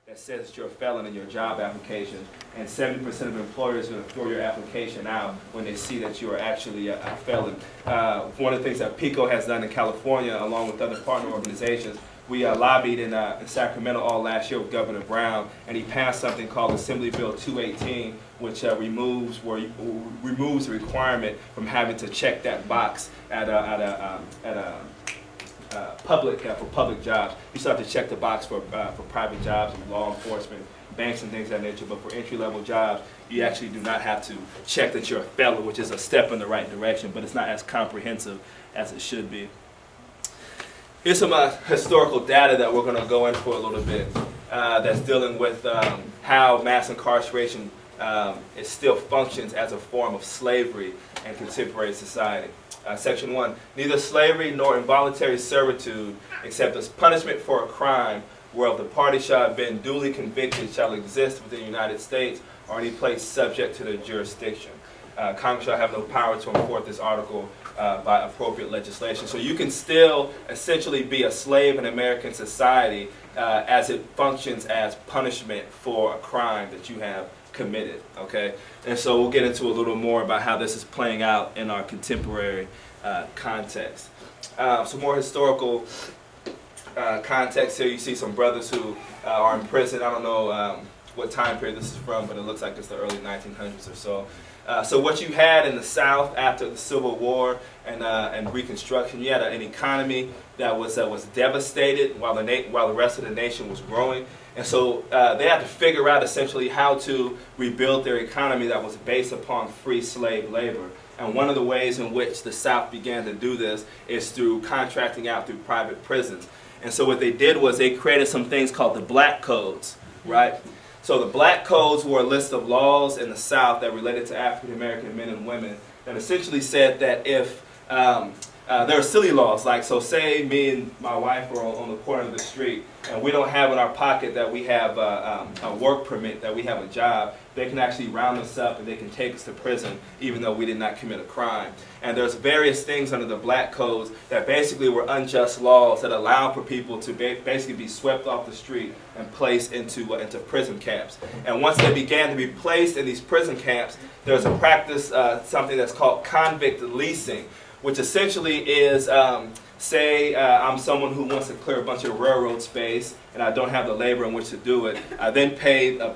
that says that you're a felon in your job application, and 70% of employers are going to throw your application out when they see that you are actually a felon. One of the things that PICO has done in California, along with other partner organizations, we lobbied in Sacramento all last year with Governor Brown, and he passed something called Assembly Bill 218, which removes the requirement from having to check that box for public jobs. You still have to check the box for private jobs and law enforcement, banks and things of that nature, but for entry-level jobs, you actually do not have to check that you're a felon, which is a step in the right direction, but it's not as comprehensive as it should be. Here's some historical data that we're going to go in for a little bit that's dealing with how mass incarceration it still functions as a form of slavery in contemporary society. Section 1, neither slavery nor involuntary servitude, except as punishment for a crime whereof the party shall have been duly convicted, shall exist within the United States or any place subject to their jurisdiction. Congress shall have no power to enforce this article by appropriate legislation. So you can still essentially be a slave in American society as it functions as punishment for a crime that you have committed, okay? And so we'll get into a little more about how this is playing out in our contemporary context. Some more historical context here. You see some brothers who are in prison. I don't know what time period this is from, but it looks like it's the early 1900s or so. So what you had in the South after the Civil War and Reconstruction, you had an economy that was devastated while the rest of the nation was growing. And so they had to figure out essentially how to rebuild their economy that was based upon free slave labor. And one of the ways in which the South began to do this is through contracting out through private prisons. And so what they did was they created some things called the Black Codes, right? So the Black Codes were a list of laws in the South that related to African American men and women that essentially said that if there are silly laws, like, so say me and my wife are on the corner of the street and we don't have in our pocket that we have a work permit, that we have a job, they can actually round us up and they can take us to prison even though we did not commit a crime. And there's various things under the Black Codes that basically were unjust laws that allow for people to basically be swept off the street and placed into prison camps. And once they began to be placed in these prison camps, there's a practice, something that's called convict leasing, which essentially is, say I'm someone who wants to clear a bunch of railroad space and I don't have the labor in which to do it. I then pay a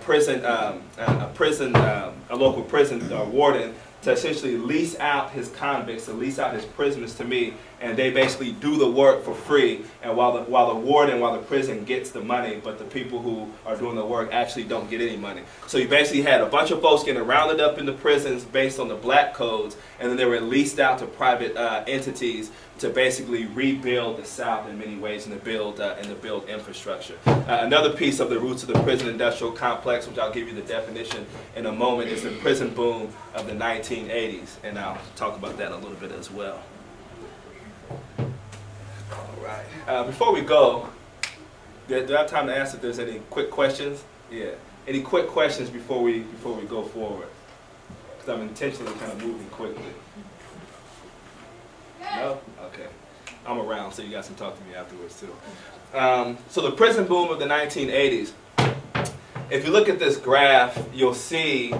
local prison warden to essentially lease out his convicts, to lease out his prisoners to me, and they basically do the work for free. And while the prison gets the money, but the people who are doing the work actually don't get any money. So you basically had a bunch of folks getting rounded up into prisons based on the Black Codes, and then they were leased out to private entities to basically rebuild the South in many ways and to build infrastructure. Another piece of the roots of the prison industrial complex, which I'll give you the definition in a moment, is the prison boom of the 1980s, and I'll talk about that a little bit as well. All right. Before we go, do I have time to ask if there's any quick questions? Yeah. Any quick questions before we go forward? Because I'm intentionally kind of moving quickly. No? Okay. I'm around, so you guys can talk to me afterwards too. So the prison boom of the 1980s. If you look at this graph, you'll see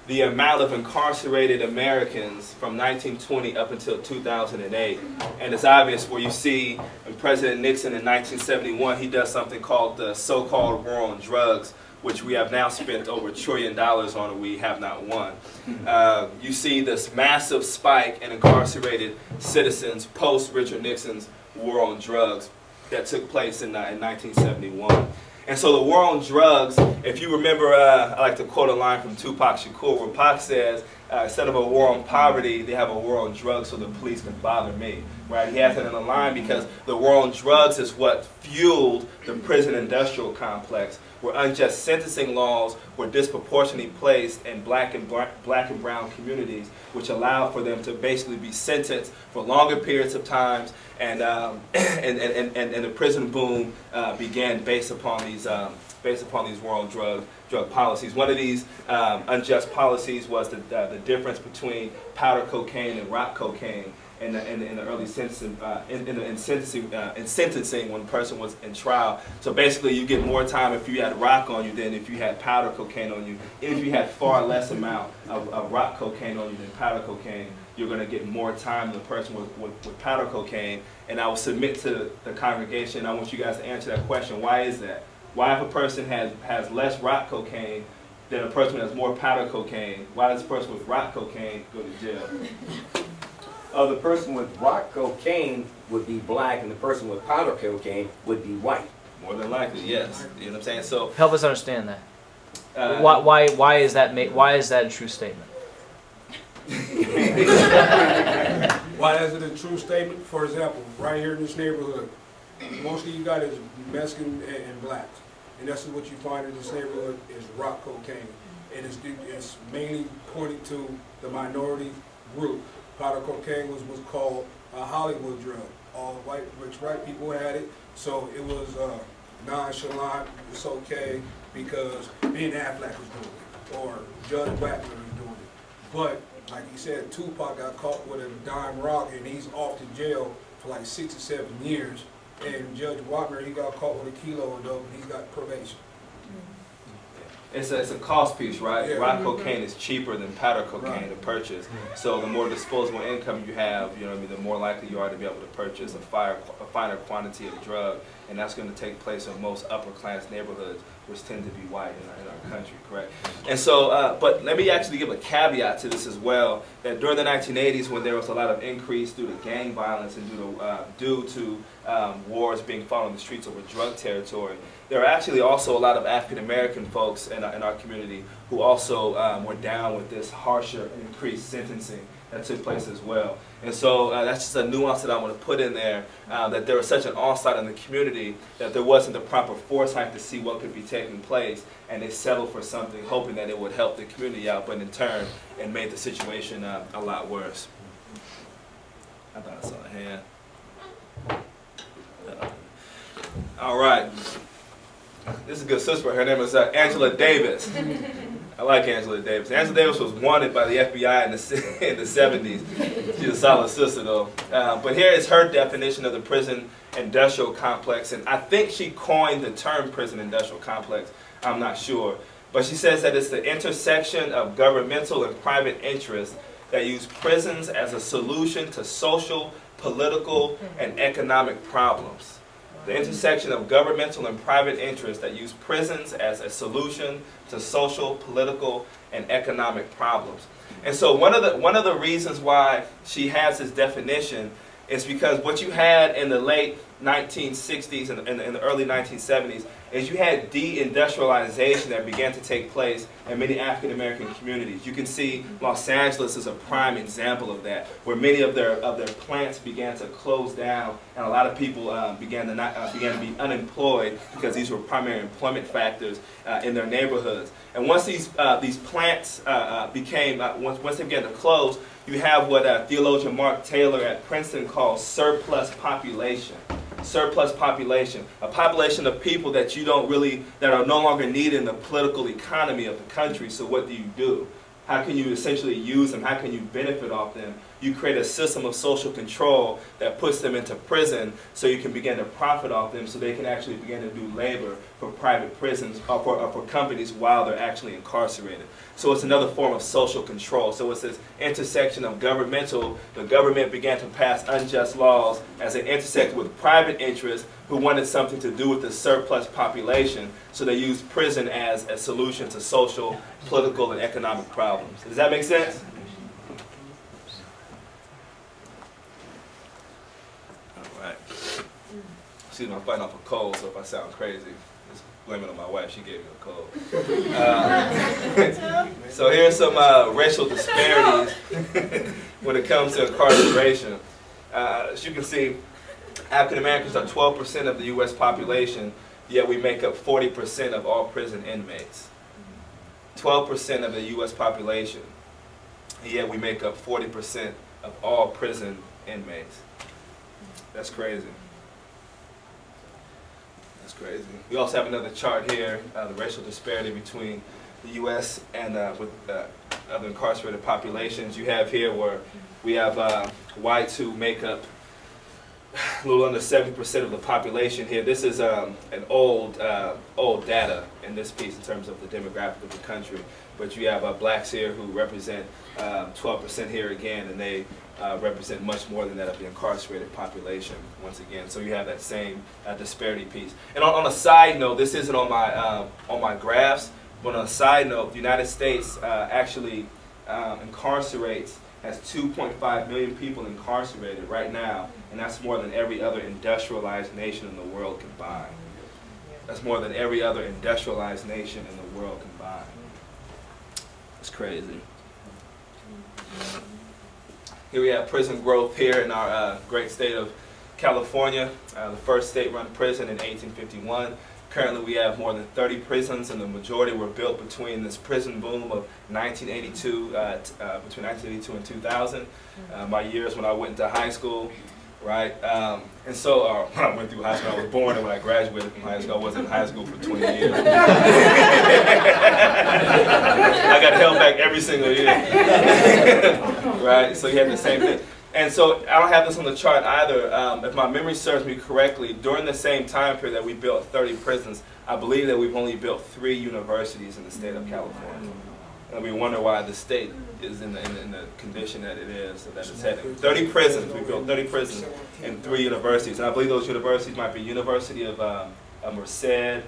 the amount of incarcerated Americans from 1920 up until 2008. And it's obvious where you see when President Nixon in 1971, he does something called the so-called war on drugs, which we have now spent over $1 trillion on and we have not won. You see this massive spike in incarcerated citizens post-Richard Nixon's war on drugs that took place in 1971. And so the war on drugs, if you remember, I like to quote a line from Tupac Shakur, where Pac says, instead of a war on poverty, they have a war on drugs so the police can bother me. Right? He has it in a line because the war on drugs is what fueled the prison industrial complex, where unjust sentencing laws were disproportionately placed in black and brown communities, which allowed for them to basically be sentenced for longer periods of times, and the prison boom began based upon these war on drug policies. One of these unjust policies was the difference between powder cocaine and rock cocaine in the early sentencing, in sentencing when the person was in trial. So basically, you get more time if you had rock on you than if you had powder cocaine on you. If you had far less amount of rock cocaine on you than powder cocaine, you're going to get more time than the person with powder cocaine. And I will submit to the congregation, I want you guys to answer that question. Why is that? Why if a person has less rock cocaine than a person who has more powder cocaine, why does a person with rock cocaine go to jail? The person with rock cocaine would be black, and the person with powder cocaine would be white. More than likely, yes. You know what I'm saying? So help us understand that. Why is that a true statement? Why is it a true statement? For example, right here in this neighborhood, mostly you got is Mexican and blacks, and that's what you find in this neighborhood is rock cocaine, and it's mainly pointed to the minority group. Powder cocaine was called a Hollywood drug. All rich white people had it, so it was nonchalant. It's okay because Ben Affleck was doing it, or Judge Wagner was doing it. But like he said, Tupac got caught with a dime rock, and he's off to jail for like 6 or 7 years. And Judge Wagner, he got caught with a kilo of dope, and he's got probation. it's a cost piece, right? Yeah. Rock cocaine is cheaper than powder cocaine to purchase. So the more disposable income you have, you know what I mean, the more likely you are to be able to purchase a finer quantity of drug, and that's going to take place in most upper class neighborhoods, which tend to be white in our country, correct? And so, but let me actually give a caveat to this as well, that during the 1980s, when there was a lot of increase due to gang violence and due to wars being fought on the streets over drug territory, there are actually also a lot of African American folks in our community who also were down with this harsher and increased sentencing that took place as well. And so that's just a nuance that I want to put in there, that there was such an onslaught in the community that there wasn't the proper foresight to see what could be taking place, and they settled for something hoping that it would help the community out, but in turn it made the situation a lot worse. I thought I saw a hand. All right. This is a good sister. Her name is Angela Davis. I like Angela Davis. Angela Davis was wanted by the FBI in the 70s. She's a solid sister, though. But here is her definition of the prison industrial complex. And I think she coined the term prison industrial complex. I'm not sure. But she says that it's the intersection of governmental and private interests that use prisons as a solution to social, political, and economic problems. The intersection of governmental and private interests that use prisons as a solution to social, political, and economic problems. And so one of the reasons why she has this definition is because what you had in the late 1960s and in the early 1970s is you had deindustrialization that began to take place in many African American communities. You can see Los Angeles is a prime example of that, where many of their plants began to close down, and a lot of people began to be unemployed because these were primary employment factors in their neighborhoods. And once these plants once they began to close, you have what theologian Mark Taylor at Princeton calls surplus population. Surplus population, a population of people that are no longer needed in the political economy of the country. So what do? How can you essentially use them? How can you benefit off them? You create a system of social control that puts them into prison so you can begin to profit off them so they can actually begin to do labor for private prisons or for companies while they're actually incarcerated. So it's another form of social control. So it's this intersection of the government began to pass unjust laws as they intersected with private interests who wanted something to do with the surplus population. So they used prison as a solution to social, political, and economic problems. Does that make sense? All right. Excuse me, I'm fighting off a cold, so if I sound crazy, just blame it on my wife. She gave me a cold. So here's some racial disparities when it comes to incarceration. As you can see, African Americans are 12% of the U.S. population, yet we make up 40% of all prison inmates. 12% of the U.S. population, yet we make up 40% of all prison inmates. That's crazy. That's crazy. We also have another chart here, the racial disparity between the U.S. and of incarcerated populations. You have here where we have whites who make up a little under 70% of the population here. This is an old data in this piece in terms of the demographic of the country. But you have blacks here who represent 12% here again, and they represent much more than that of the incarcerated population once again. So you have that same disparity piece. And on a side note, this isn't on my graphs, but on a side note, the United States actually incarcerates, has 2.5 million people incarcerated right now, and that's more than every other industrialized nation in the world combined. That's more than every other industrialized nation in the world combined. It's crazy. Here we have prison growth here in our great state of California, the first state-run prison in 1851. Currently we have more than 30 prisons, and the majority were built between this prison boom of 1982, between 1982 and 2000, my years when I went into high school, right? And so when I went through high school, I was born, and when I graduated from high school, I was in high school for 20 years. I got held back every single year, right? So you have the same thing. And so I don't have this on the chart either. If my memory serves me correctly, during the same time period that we built 30 prisons, I believe that we've only built 3 universities in the state of California. And we wonder why the state is in the condition that it is, that it's heading. 30 prisons, we built 30 prisons and 3 universities. And I believe those universities might be University of Merced,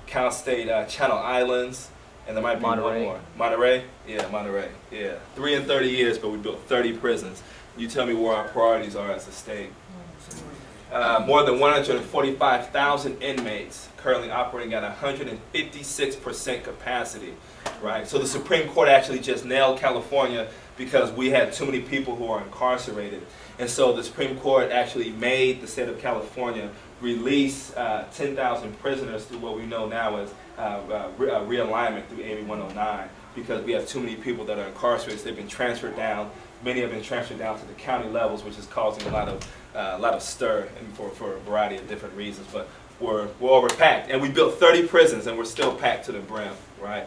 Cal State Channel Islands, and there might be one more. Monterey? Yeah, Monterey. Yeah. 3 in 30 years, but we built 30 prisons. You tell me where our priorities are as a state. More than 145,000 inmates currently operating at 156% capacity, right? So the Supreme Court actually just nailed California because we had too many people who are incarcerated. And so the Supreme Court actually made the state of California release 10,000 prisoners through what we know now as realignment through AB 109, because we have too many people that are incarcerated. They've been transferred down. Many have been transferred down to the county levels, which is causing a lot of stir, and for a variety of different reasons. But we're overpacked, and we built 30 prisons, and we're still packed to the brim, right?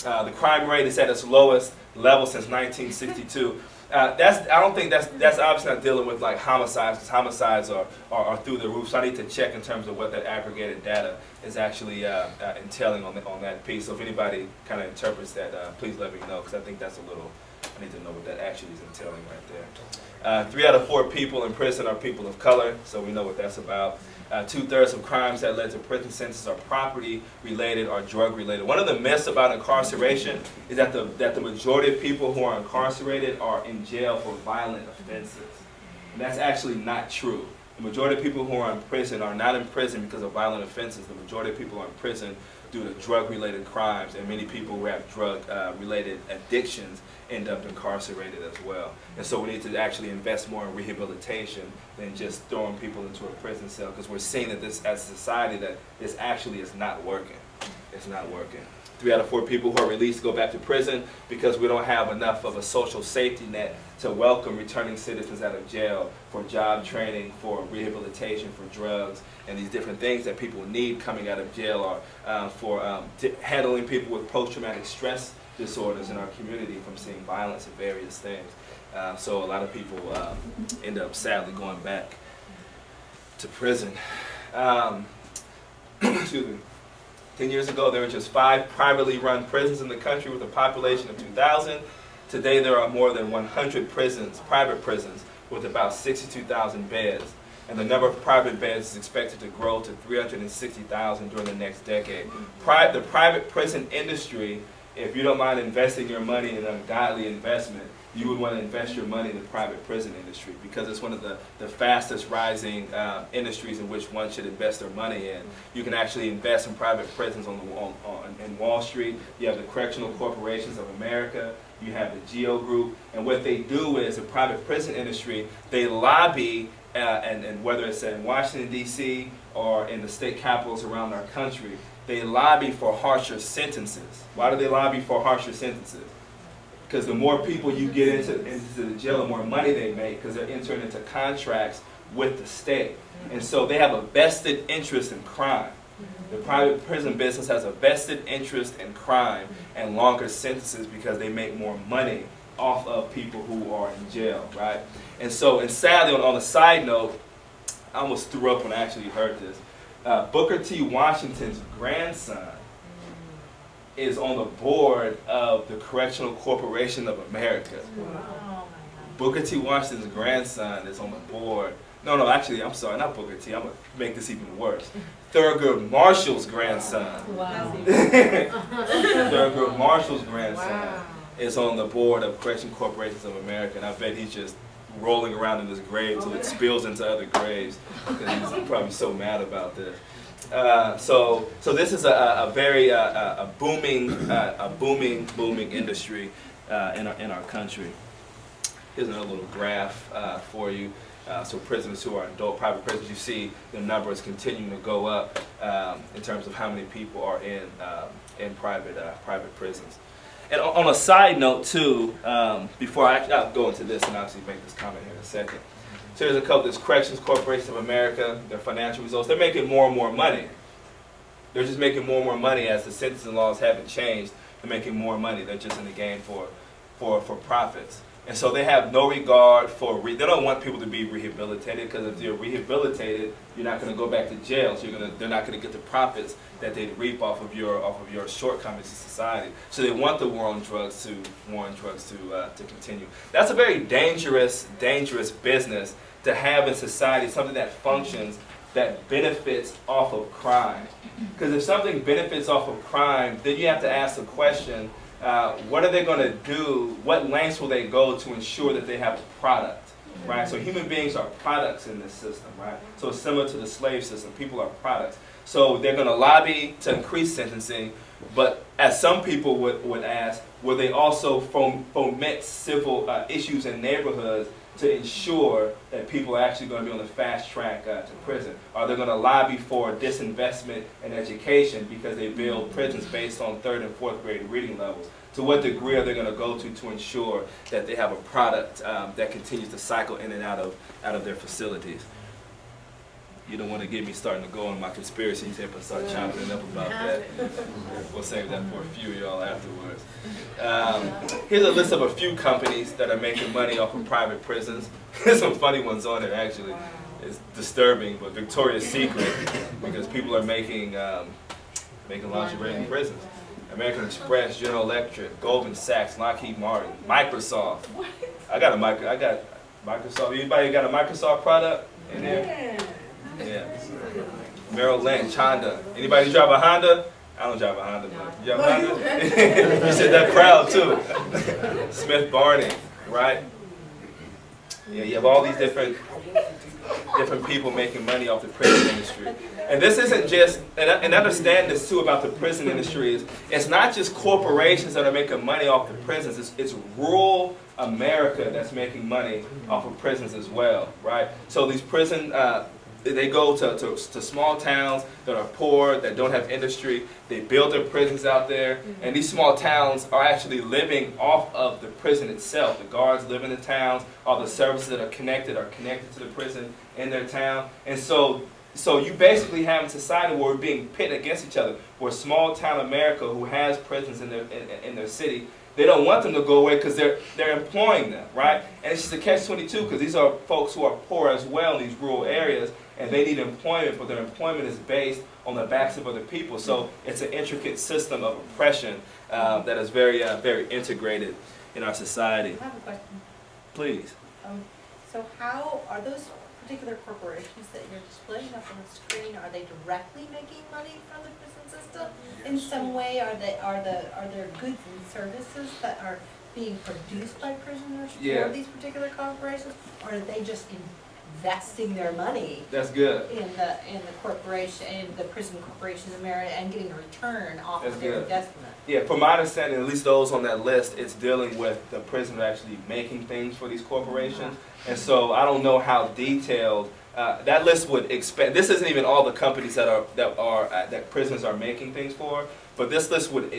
The crime rate is at its lowest level since 1962. I don't think that's obviously not dealing with like homicides, because homicides are through the roof. So I need to check in terms of what that aggregated data is actually entailing on that piece. So if anybody kind of interprets that, please let me know, because I think that's a little. I need to know what that actually is entailing right there. 3 out of 4 people in prison are people of color, so we know what that's about. 2/3 of crimes that led to prison sentences are property-related or drug-related. One of the myths about incarceration is that the majority of people who are incarcerated are in jail for violent offenses. And that's actually not true. The majority of people who are in prison are not in prison because of violent offenses. The majority of people are in prison due to drug-related crimes, and many people who have drug-related addictions end up incarcerated as well. And so we need to actually invest more in rehabilitation than just throwing people into a prison cell, because we're seeing that this, as a society, that this actually is not working. It's not working. 3 out of 4 people who are released go back to prison because we don't have enough of a social safety net to welcome returning citizens out of jail for job training, for rehabilitation, for drugs, and these different things that people need coming out of jail, or for handling people with post-traumatic stress disorders in our community from seeing violence and various things. So a lot of people end up sadly going back to prison. Excuse me. 10 years ago, there were just 5 privately run prisons in the country with a population of 2,000. Today, there are more than 100 prisons, private prisons, with about 62,000 beds. And the number of private beds is expected to grow to 360,000 during the next decade. The private prison industry, if you don't mind investing your money in a godly investment, you would want to invest your money in the private prison industry, because it's one of the fastest rising industries in which one should invest their money in. You can actually invest in private prisons in Wall Street. You have the Correctional Corporations of America. You have the GEO Group. And what they do is, the private prison industry, they lobby, and whether it's in Washington, D.C. or in the state capitals around our country, they lobby for harsher sentences. Why do they lobby for harsher sentences? Because the more people you get into the jail, the more money they make, because they're entering into contracts with the state. And so they have a vested interest in crime. The private prison business has a vested interest in crime and longer sentences because they make more money off of people who are in jail, right? And so, and sadly, on a side note, I almost threw up when I actually heard this. Booker T. Washington's grandson is on the board of the Correctional Corporation of America. Booker T. Washington's grandson is on the board. No, actually, I'm sorry, not Booker T. I'm going to make this even worse. Thurgood Marshall's grandson. Wow. Thurgood Marshall's grandson is on the board of Correctional Corporations of America, and I bet he's just rolling around in his grave till it spills into other graves, because he's probably so mad about this. So this is a very booming industry in our country. Here's another little graph for you. So prisoners who are adult private prisons, you see the numbers continuing to go up in terms of how many people are in private prisons. And on a side note too, before I'll go into this and obviously make this comment here in a second. So there's a couple, there's Corrections Corporation of America, their financial results, they're making more and more money. They're just making more and more money as the sentencing laws haven't changed. They're making more money. They're just in the game for profits. And so they have no regard for, they don't want people to be rehabilitated, because if you're rehabilitated, you're not going to go back to jail. So they're not going to get the profits that they reap off of your shortcomings in society. So they want the war on drugs to continue. That's a very dangerous business to have in society, something that functions, that benefits off of crime. Because if something benefits off of crime, then you have to ask the question, what are they going to do? What lengths will they go to ensure that they have a product, right? So human beings are products in this system, right? So it's similar to the slave system. People are products. So they're going to lobby to increase sentencing, but as some people would ask, will they also foment civil issues in neighborhoods to ensure that people are actually going to be on the fast track to prison? Are they going to lobby for disinvestment in education because they build prisons based on 3rd and 4th grade reading levels? To what degree are they going to go to ensure that they have a product that continues to cycle in and out of their facilities? You don't want to get me starting to go on my conspiracy tip and start chopping it up about that. We'll save that for a few of y'all afterwards. Here's a list of a few companies that are making money off of private prisons. There's some funny ones on there, actually. It's disturbing, but Victoria's Secret, because people are making lingerie in prisons. American Express, General Electric, Goldman Sachs, Lockheed Martin, Microsoft. I got Microsoft. Anybody got a Microsoft product in there? Yeah. Merrill Lynch, Honda. Anybody drive a Honda? I don't drive a Honda, but you drive a Honda? You said that proud too. Smith Barney, right? Yeah, you have all these different people making money off the prison industry. And this isn't just, and understand this too about the prison industry, is it's not just corporations that are making money off the prisons, it's rural America that's making money off of prisons as well, right? So these prison, they go to small towns that are poor, that don't have industry. They build their prisons out there. And these small towns are actually living off of the prison itself. The guards live in the towns. All the services that are connected to the prison in their town. And so you basically have a society where we're being pitted against each other. Where small town America, who has prisons in their city, they don't want them to go away because they're employing them, right? And it's just a catch-22, because these are folks who are poor as well in these rural areas, and they need employment, but their employment is based on the backs of other people. So it's an intricate system of oppression that is very integrated in our society. I have a question. Please. So how are those particular corporations that you're displaying up on the screen, are they directly making money from the prison system in some way? Are there goods and services that are being produced by prisoners for these particular corporations, or are they just investing their money? That's good. In the corporation, in the prison corporation of America, and getting a return off That's of their good. investment? Yeah, from my understanding, at least those on that list, it's dealing with the prison actually making things for these corporations. And so I don't know how detailed that list would expand. This isn't even all the companies that prisoners are making things for. But this list would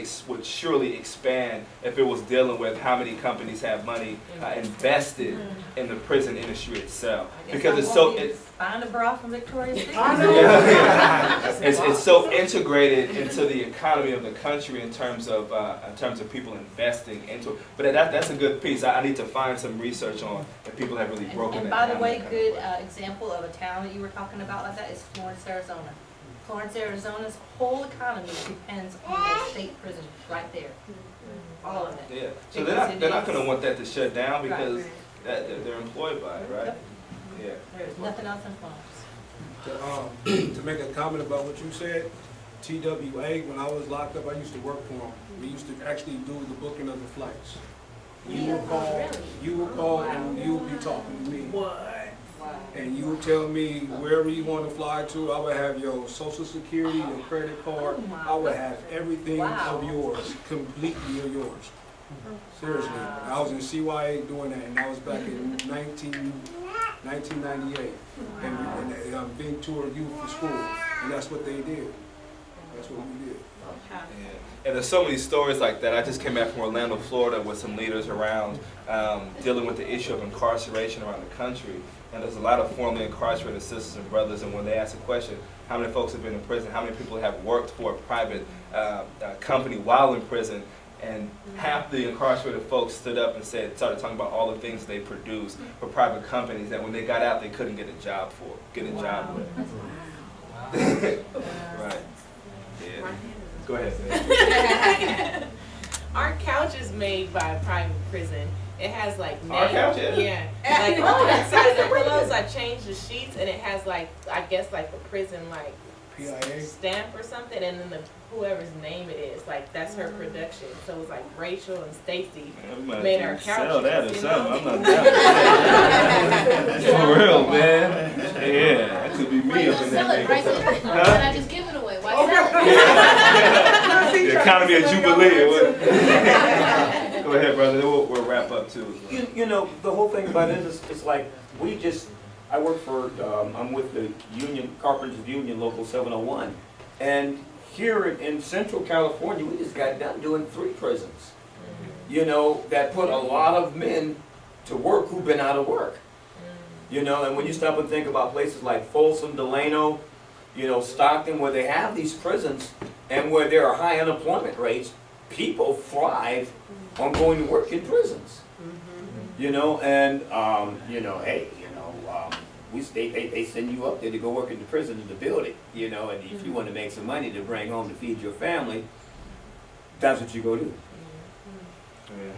surely expand if it was dealing with how many companies have money invested in the prison industry itself. Because it's so Find a bra from Victoria's Secret. it's so integrated into the economy of the country in terms of people investing into it. But that's a good piece. I need to find some research on if people have really broken And it by down. the way, that kind of good way. example of a town that you were talking about like that is Florence, Arizona. Florence, Arizona's whole economy depends on the state prison right there. All of it. Yeah. So Because they're not it going to is- want that to shut down Right. because they're employed by it, right? Yep. Yeah. There's nothing else in Florence. To make a comment about what you said, TWA, when I was locked up, I used to work for them. We used to actually do the booking of the flights. You would call and you would be talking to me. And you would tell me wherever you want to fly to. I would have your social security, your credit card. I would have everything of yours, completely of yours. Seriously. I was in CYA doing that, and that was back in 1998. And being toured youth for school. And that's what they did. That's what we did. Yeah. And there's so many stories like that. I just came back from Orlando, Florida with some leaders around dealing with the issue of incarceration around the country. And there's a lot of formerly incarcerated sisters and brothers, and when they ask a question, how many folks have been in prison, how many people have worked for a private company while in prison, and half the incarcerated folks stood up and started talking about all the things they produce for private companies that when they got out they couldn't get a job with. Right. Yeah. Go ahead, man. Our couch is made by a private prison. It has like Our couch, yeah. Like on the side of the pillows, I changed the sheets, and it has like I guess like the prison like PIA? stamp or something, and then whoever's name it is, like that's her production. So it was like Rachel and Stacy made our couches. Sell that or you something. know? I'm not down. For real, man. Yeah, that could be me Why up not in sell that it, right? nigga. Why not just give it away? Why sell it? The economy of Jubilee. Or what? Go ahead, brother. Then we'll wrap up too. You know, the whole thing about it is, it's like, I work for, I'm with the Union, Carpenters Union Local 701. And here in Central California, we just got done doing 3 prisons. You know, that put a lot of men to work who've been out of work. You know, and when you stop and think about places like Folsom, Delano, you know, Stockton, where they have these prisons and where there are high unemployment rates, people thrive on going to work in prisons. You know, and, you know, hey, you know, they send you up there to go work in the prison to build it, you know, and if you want to make some money to bring home to feed your family, that's what you go do. Yeah.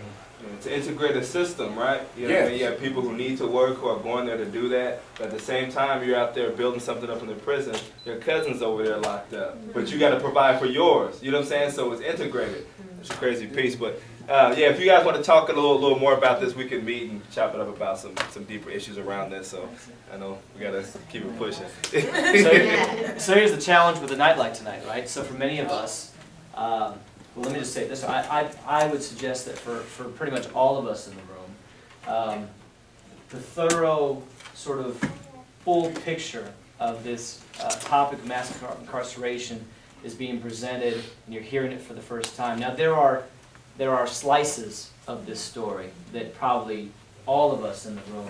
It's an integrated system, right? You know, Yes. you have people who need to work who are going there to do that. But at the same time, you're out there building something up in the prison. Your cousin's over there locked up, but you got to provide for yours. You know what I'm saying? So it's integrated. It's a crazy piece, but yeah. If you guys want to talk a little more about this, we can meet and chop it up about some deeper issues around this. So I know we got to keep it pushing. So here's the challenge with a night like tonight, right? So for many of us, well, let me just say this. I would suggest that for pretty much all of us in the room, the thorough sort of full picture of this topic of mass incarceration is being presented, and you're hearing it for the first time. Now there are slices of this story that probably all of us in the room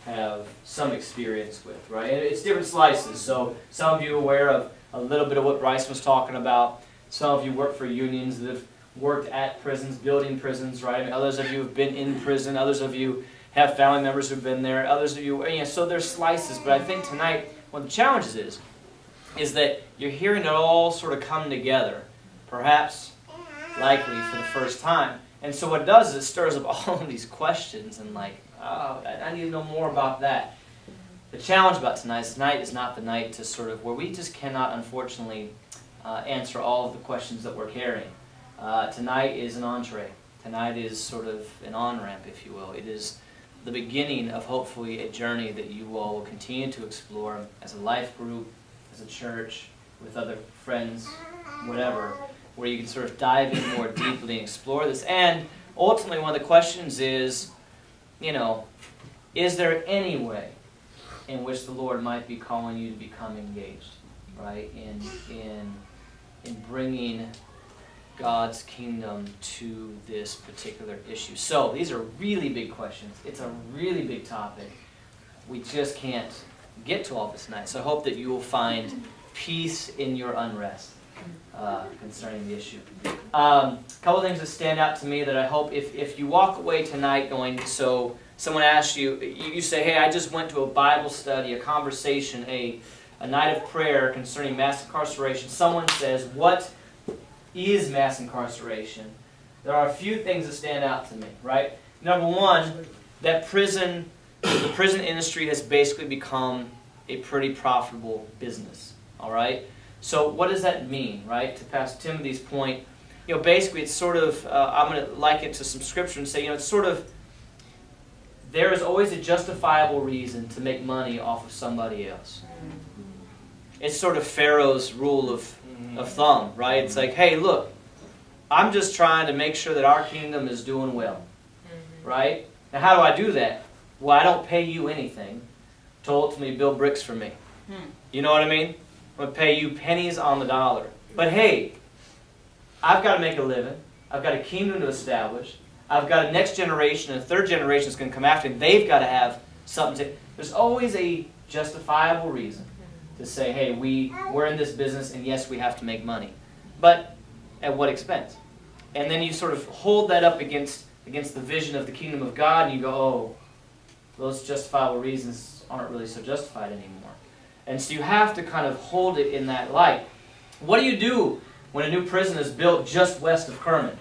have some experience with, right? And it's different slices. So some of you are aware of a little bit of what Bryce was talking about. Some of you work for unions that have worked at prisons, building prisons, right? I mean, others of you have been in prison. Others of you have family members who've been there. Others of you, so there's slices. But I think tonight, one of the challenges is that you're hearing it all sort of come together, perhaps, likely for the first time. And so what it does is it stirs up all of these questions and like, oh, I need to know more about that. The challenge about tonight is not the night to sort of, where we just cannot, unfortunately, answer all of the questions that we're carrying. Tonight is an entree. Tonight is sort of an on-ramp, if you will. It is the beginning of hopefully a journey that you all will continue to explore as a life group, as a church, with other friends, whatever, where you can sort of dive in more deeply and explore this. And ultimately one of the questions is, is there any way in which the Lord might be calling you to become engaged, right, in bringing God's kingdom to this particular issue? So these are really big questions. It's a really big topic. We just can't get to all this tonight. So I hope that you will find peace in your unrest concerning the issue. A couple things that stand out to me that I hope if you walk away tonight going, so someone asks you, you say, hey, I just went to a Bible study, a conversation, a night of prayer concerning mass incarceration. Someone says, what is mass incarceration? There are a few things that stand out to me, right? Number one, that the prison industry has basically become a pretty profitable business, all right? So what does that mean, right? To Pastor Timothy's point, basically it's sort of, I'm going to liken it to some scripture and say, it's sort of, there is always a justifiable reason to make money off of somebody else. It's sort of Pharaoh's rule of thumb, right? It's like, hey, look, I'm just trying to make sure that our kingdom is doing well, right? Now, how do I do that? Well, I don't pay you anything to ultimately build bricks for me. You know what I mean? I'm going to pay you pennies on the dollar. But hey, I've got to make a living. I've got a kingdom to establish. I've got a next generation and a third generation that's going to come after me. They've got to have something to... There's always a justifiable reason to say, hey, we're in this business and yes, we have to make money. But at what expense? And then you sort of hold that up against the vision of the kingdom of God and you go, oh, those justifiable reasons aren't really so justified anymore. And so you have to kind of hold it in that light. What do you do when a new prison is built just west of Kerman?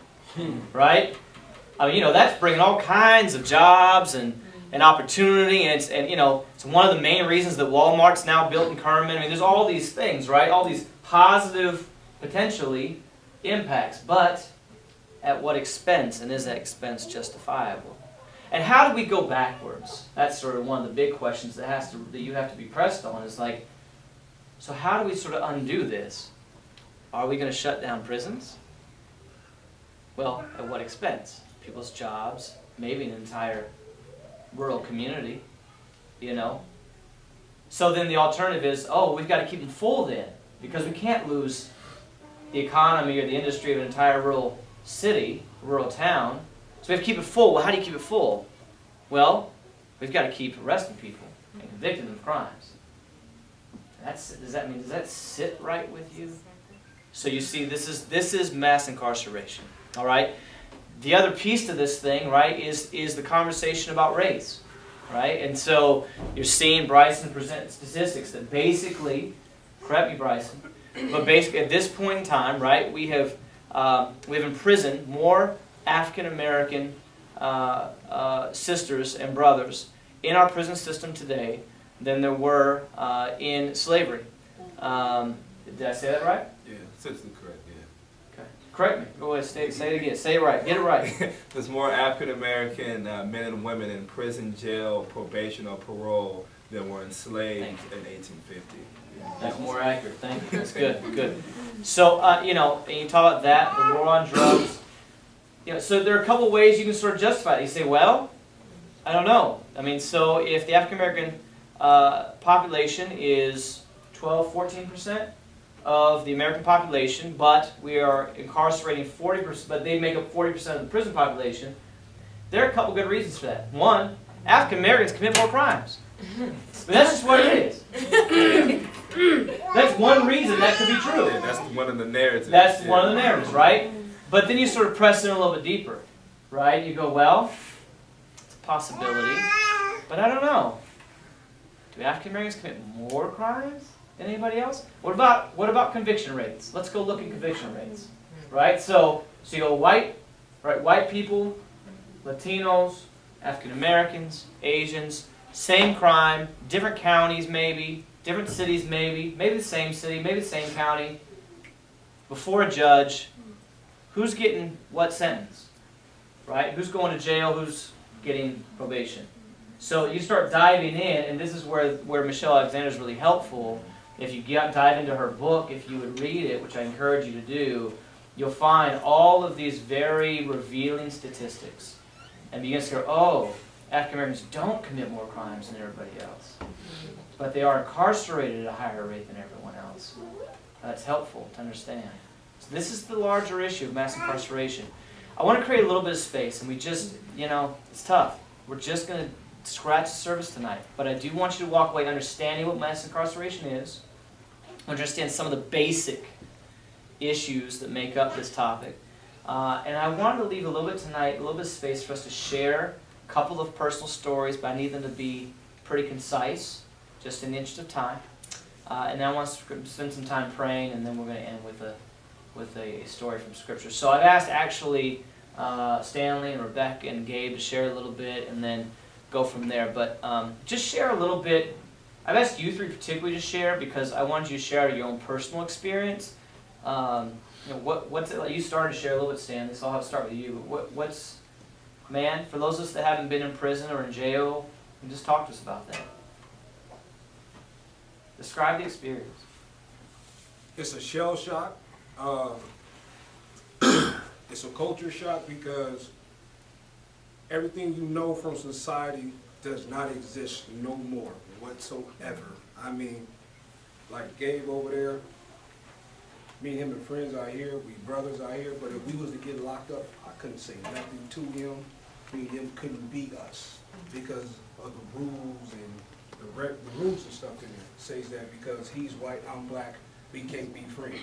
Right? I mean, that's bringing all kinds of jobs and opportunity, and it's one of the main reasons that Walmart's now built in Kerman. I mean, there's all these things, right? All these positive, potentially, impacts. But at what expense? And is that expense justifiable? And how do we go backwards? That's sort of one of the big questions that you have to be pressed on. Is like, so how do we sort of undo this? Are we going to shut down prisons? Well, at what expense? People's jobs, maybe an entire rural community, So then the alternative is, we've got to keep them full then, because we can't lose the economy or the industry of an entire rural city, rural town. So we have to keep it full. Well, how do you keep it full? Well, we've got to keep arresting people and convicting them of crimes. Does that sit right with you? So you see, this is mass incarceration. All right. The other piece to this thing, right, is the conversation about race, right? And so you're seeing Bryson present statistics that basically, correct me, Bryson, but basically at this point in time, right, we have imprisoned more African American sisters and brothers in our prison system today than there were in slavery. Did I say that right? Yeah, essentially correct, yeah. Okay. Correct me. Go ahead, say it again. Say it right. Get it right. There's more African American men and women in prison, jail, probation, or parole than were enslaved in 1850. That's more accurate. Thank you. That's good. Good. So, and you talk about that, the war on drugs. So there are a couple ways you can sort of justify it. You say, well, I don't know. I mean, so if the African American population is 12-14% of the American population, but we are incarcerating 40%, but they make up 40% of the prison population, there are a couple good reasons for that. One, African Americans commit more crimes. But that's just what it is. That's one reason that could be true. Yeah, that's one of the narratives. That's one of the narratives, right? But then you sort of press in a little bit deeper, right? You go, well, it's a possibility, but I don't know. Do African Americans commit more crimes than anybody else? What about conviction rates? Let's go look at conviction rates, right? So you go white people, Latinos, African Americans, Asians, same crime, different counties maybe, different cities maybe the same city, maybe the same county, before a judge. Who's getting what sentence, right? Who's going to jail? Who's getting probation? So you start diving in, and this is where Michelle Alexander is really helpful. If you dive into her book, if you would read it, which I encourage you to do, you'll find all of these very revealing statistics. And begin to go, African Americans don't commit more crimes than everybody else. But they are incarcerated at a higher rate than everyone else. That's helpful to understand. So this is the larger issue of mass incarceration. I want to create a little bit of space, and we just, it's tough. We're just going to scratch the surface tonight. But I do want you to walk away understanding what mass incarceration is, understand some of the basic issues that make up this topic. And I wanted to leave a little bit tonight, a little bit of space for us to share a couple of personal stories, but I need them to be pretty concise, just in the interest of time. And then I want to spend some time praying, and then we're going to end with a story from Scripture. So I've asked actually Stanley and Rebecca and Gabe to share a little bit, and then go from there. But just share a little bit. I've asked you three particularly to share because I wanted you to share your own personal experience. What's it like? You started to share a little bit, Stanley, so I'll start with you. What's for those of us that haven't been in prison or in jail, just talk to us about that. Describe the experience. It's a shell shock. It's a culture shock because everything you know from society does not exist no more whatsoever. I mean, like Gabe over there, me and him and friends out here, we brothers out here, but if we was to get locked up, I couldn't say nothing to him. Me and him couldn't beat us because of the rules and the rules and stuff in there says that because he's white, I'm black, we can't be friends.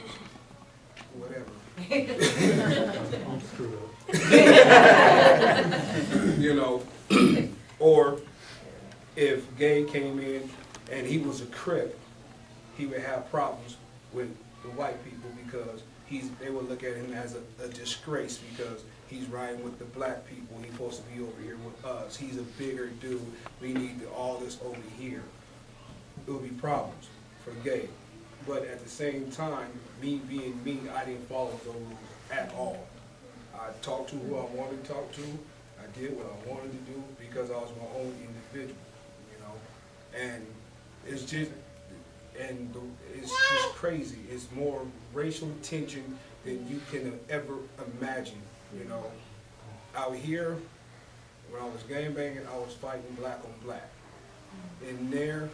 Whatever. Or if Gay came in and he was a Crip, he would have problems with the white people because they would look at him as a disgrace because he's riding with the black people. He's supposed to be over here with us. He's a bigger dude. We need all this over here. It would be problems for Gay. But at the same time, me being me, I didn't follow the rules at all. I talked to who I wanted to talk to. I did what I wanted to do because I was my own individual, And it's just, it's just crazy. It's more racial tension than you can ever imagine, Out here, when I was gangbanging, I was fighting black on black. In there,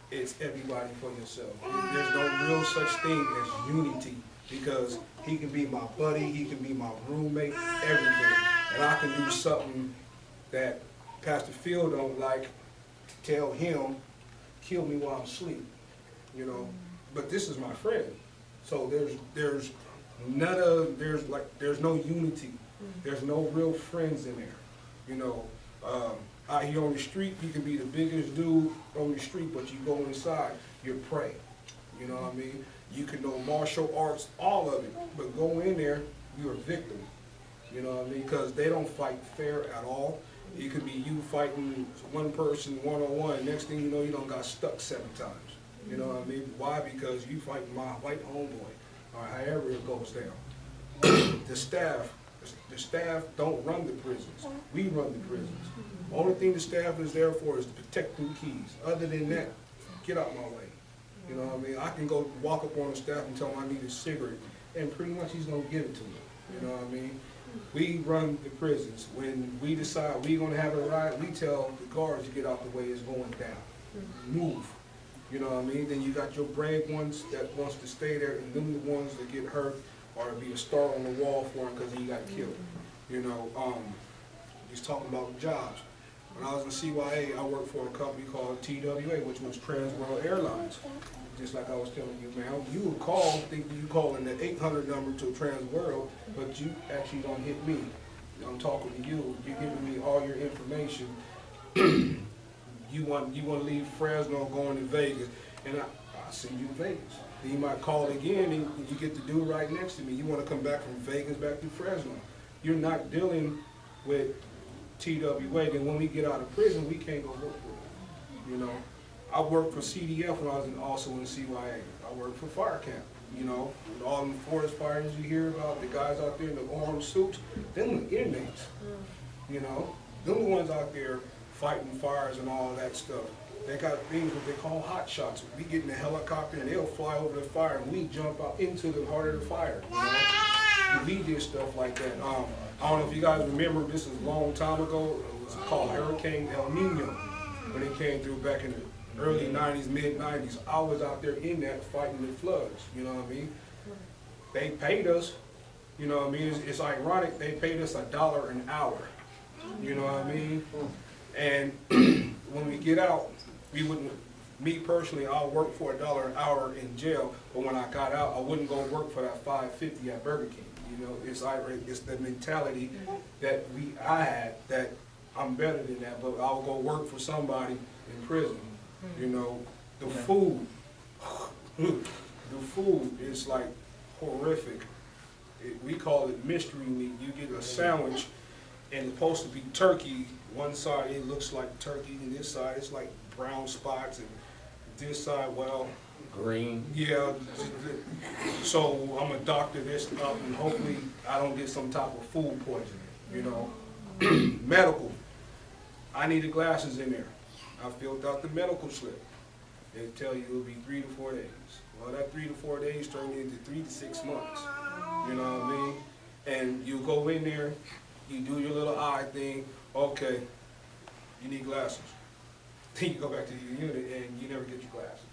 it's everybody for yourself. There's no real such thing as unity because he can be my buddy, he can be my roommate, everything. And I can do something that Pastor Phil don't like to tell him, kill me while I'm asleep, But this is my friend. So there's no unity. There's no real friends in there, Out here on the street, you can be the biggest dude on the street, but you go inside, you're prey. You know what I mean? You can know martial arts, all of it, but go in there, you're a victim. You know what I mean? Because they don't fight fair at all. It could be you fighting one person one-on-one, next thing you know, you done got stuck 7 times. You know what I mean? Why? Because you fighting my white homeboy, or however it goes down. The staff don't run the prisons. We run the prisons. Only thing the staff is there for is to protect them keys. Other than that, get out my way. You know what I mean? I can go walk up on the staff and tell him I need a cigarette, and pretty much he's gonna give it to me. You know what I mean? We run the prisons. When we decide we're gonna have a riot, we tell the guards to get out the way, it's going down. Move. You know what I mean? Then you got your brave ones that wants to stay there, and them the ones that get hurt or be a star on the wall for him because he got killed. He's talking about jobs. When I was in CYA, I worked for a company called TWA, which was Trans World Airlines. Just like I was telling you, man, you would call, thinking you calling the 800 number to Trans World, but you actually don't hit me. I'm talking to you. You're giving me all your information. You want to leave Fresno, going to Vegas, and I send you to Vegas. Then you might call again, and you get the dude right next to me. You want to come back from Vegas back to Fresno. You're not dealing with TWA. Then when we get out of prison, we can't go work with them. I worked for CDF when I was also in CYA. I worked for fire camp. With all them forest fires you hear about, the guys out there in the orange suits, them the inmates. Them the ones out there fighting fires and all that stuff. They got things that they call hot shots. We get in the helicopter and they'll fly over the fire and we jump out into the heart of the fire. We did stuff like that. I don't know if you guys remember, this was a long time ago. It was called Hurricane El Nino when it came through back in the early 90s, mid 90s. I was out there in that fighting the floods, you know what I mean? they paid us, you know what I mean? It's ironic, they paid us $1 an hour, you know what I mean? And when we get out, we wouldn't, me personally, I'll work for $1 an hour in jail, but when I got out, I wouldn't go work for that $5.50 at Burger King. You know, it's the mentality that I had, that I'm better than that, but I'll go work for somebody in prison. You know, the food, the food is like horrific. We call it mystery meat. You get a sandwich and it's supposed to be turkey. One side it looks like turkey, and this side it's like brown spots, and this side, well, Green. yeah. So I'm gonna doctor this up, and hopefully I don't get some type of food poisoning, you know. Medical, I needed glasses in there. I filled out the medical slip. They tell you it'll be 3 to 4 days. Well, that 3 to 4 days turned into 3 to 6 months. You know what I mean? And you go in there, you do your little eye thing. Okay, you need glasses. Then you go back to your unit and you never get your glasses.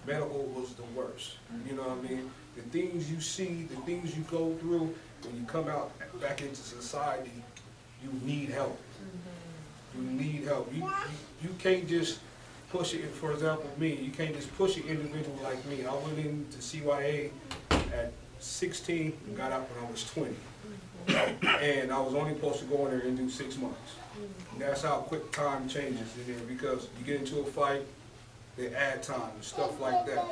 Medical was the worst. You know what I mean? The things you see, the things you go through, when you come out back into society, you need help. You need help. You can't just push it. For example, me, you can't just push an individual like me. I went into CYA at 16 and got out when I was 20. And I was only supposed to go in there and do 6 months. And that's how quick time changes in there, because you get into a fight, they add time and stuff like that.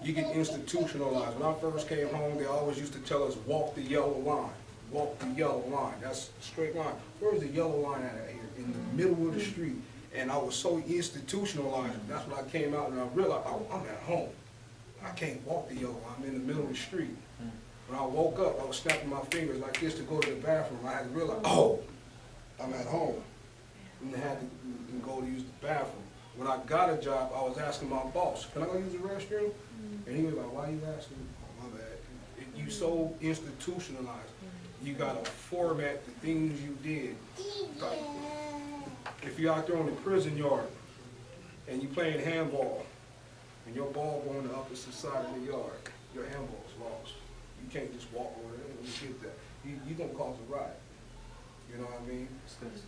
You get institutionalized. When I first came home, they always used to tell us, walk the yellow line. Walk the yellow line. That's a straight line. Where's the yellow line at here? In the middle of the street. And I was so institutionalized. That's when I came out and I realized, oh, I'm at home. I can't walk the yellow line. I'm in the middle of the street. When I woke up, I was snapping my fingers like this to go to the bathroom. I had to realize, oh, I'm at home. And I had to go to use the bathroom. When I got a job, I was asking my boss, can I go use the restroom? And he was like, why are you asking? Oh, my bad. You so institutionalized. You gotta format the things you did. Like, if you're out there on the prison yard and you playing handball and your ball going the opposite side of the yard, your handball's lost. You can't just walk over there and get that. You gonna cause a riot. You know what I mean? That's good to see.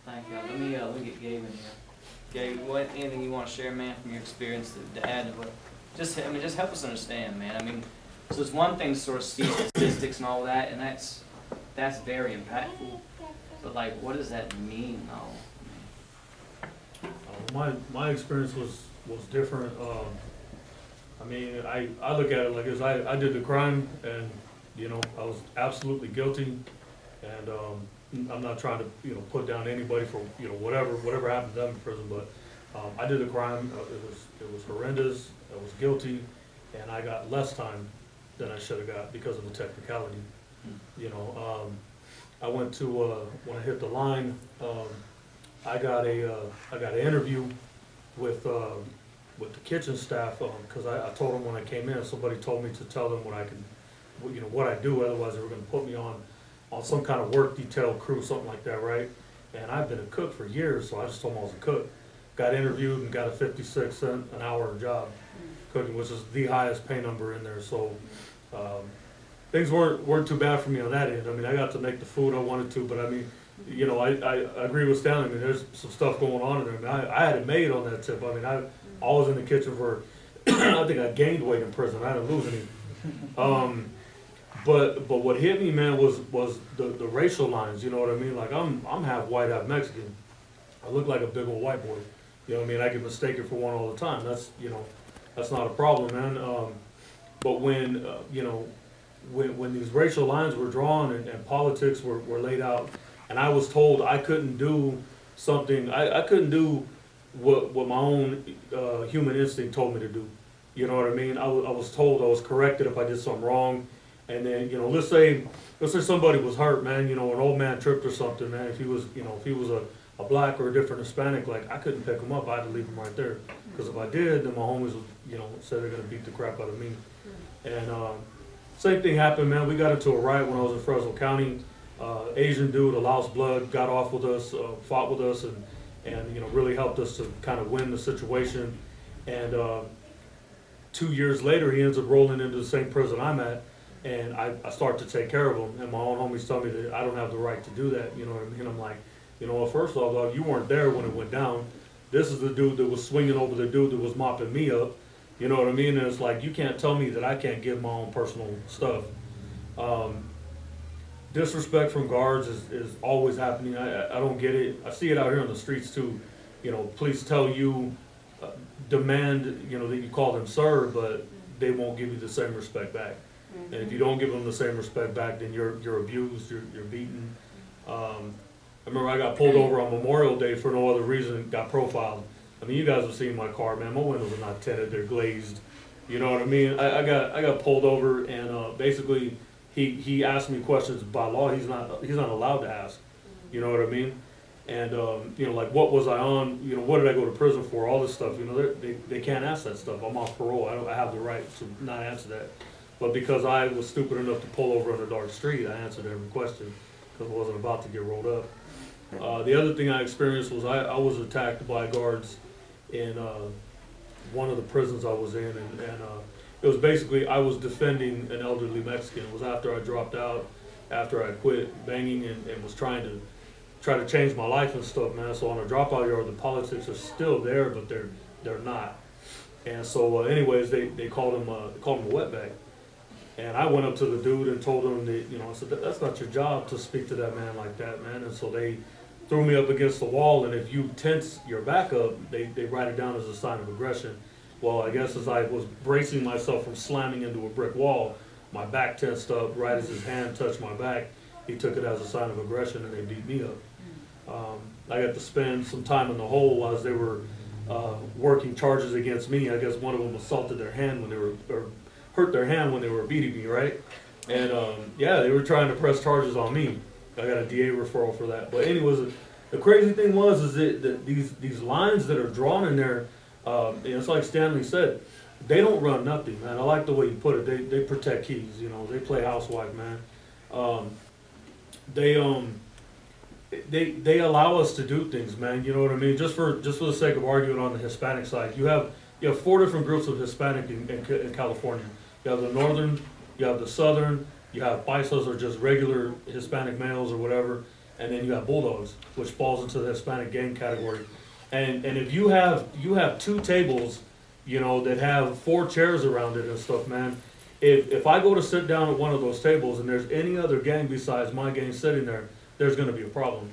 Thank you. Let me get Gabe in here. Gabe, anything you want to share, man, from your experience to add to what? Just help us understand, man. I mean, so it's one thing to sort of see statistics and all that, and that's very impactful. But like, what does that mean, though? My experience was different. I mean, I look at it like this. I did the crime, and you know, I was absolutely guilty, and I'm not trying to put down anybody for whatever happened to them in prison, but I did the crime. It was horrendous. I was guilty, and I got less time than I should have got because of the technicality. You know, I went to when I hit the line, I got an interview with the kitchen staff because I told them when I came in, somebody told me to tell them what I do, otherwise they were going to put me on some kind of work detail crew, something like that, right? And I've been a cook for years, so I just told them I was a cook. Got interviewed and got a 56-cent an hour job cooking, which is the highest pay number in there. So things weren't too bad for me on that end. I mean, I got to make the food I wanted to, but I mean, I agree with Stanley. I mean, there's some stuff going on in there. I mean, I had it made on that tip. I mean, I was in the kitchen for, I think I gained weight in prison. I didn't lose any. But what hit me, man, was the racial lines. You know what I mean? Like I'm half white, half Mexican. I look like a big old white boy. You know what I mean? I get mistaken for one all the time. That's not a problem, man. But when when these racial lines were drawn and politics were laid out, and I was told I couldn't do something, I couldn't do what my own human instinct told me to do. You know what I mean? I was told I was corrected if I did something wrong. And then, let's say somebody was hurt, man, an old man tripped or something, man. If he was a black or a different Hispanic, like I couldn't pick him up, I had to leave him right there. Because if I did, then my homies would, said they're gonna beat the crap out of me. And same thing happened, man. We got into a riot when I was in Fresno County. Asian dude, a Laos blood, got off with us, fought with us, and really helped us to kind of win the situation. And 2 years later, he ends up rolling into the same prison I'm at. and I start to take care of them, and my own homies tell me that I don't have the right to do that, you know what I mean? I'm like, you know, well, first off, dog, you weren't there when it went down. This is the dude that was swinging over the dude that was mopping me up, you know what I mean? And it's like, you can't tell me that I can't give my own personal stuff. Disrespect from guards is always happening. I don't get it. I see it out here on the streets too. You know, police tell you, demand, you know, that you call them sir, but they won't give you the same respect back. And if you don't give them the same respect back, then you're abused, you're beaten. I remember I got pulled over on Memorial Day for no other reason, got profiled. I mean, you guys have seen my car, man. My windows are not tinted, they're glazed. You know what I mean? I got pulled over, and basically he asked me questions by law he's not allowed to ask. You know what I mean? And you know, like, what was I on? You know, what did I go to prison for? All this stuff. You know, they can't ask that stuff. I'm off parole. I have the right to not answer that. But because I was stupid enough to pull over on a dark street, I answered every question because I wasn't about to get rolled up. The other thing I experienced was I was attacked by guards in one of the prisons I was in, and it was basically, I was defending an elderly Mexican. It was after I dropped out, after I quit banging and was trying to change my life and stuff, man. So on a dropout yard, the politics are still there, but they're not. And so anyways, they called him a wetback. And I went up to the dude and told him that, you know, I said, that's not your job to speak to that man like that, man. And so they threw me up against the wall, and if you tense your back up, they write it down as a sign of aggression. Well, I guess as I was bracing myself from slamming into a brick wall, my back tensed up. Right as his hand touched my back, he took it as a sign of aggression, and they beat me up. I got to spend some time in the hole as they were working charges against me. I guess one of them assaulted their hand when they were, or hurt their hand when they were beating me, right? And yeah, they were trying to press charges on me. I got a DA referral for that. But anyways, the crazy thing is that these lines that are drawn in there, it's like Stanley said, they don't run nothing, man. I like the way you put it. They protect keys, you know. They play housewife, man. They allow us to do things, man. You know what I mean? Just for the sake of arguing on the Hispanic side, you have 4 different groups of Hispanic in California. You have the northern, you have the southern, you have paisas, or just regular Hispanic males or whatever, and then you have bulldogs, which falls into the Hispanic gang category. And if you have 2 tables, you know, that have 4 chairs around it and stuff, man, if I go to sit down at one of those tables and there's any other gang besides my gang sitting there, there's gonna be a problem.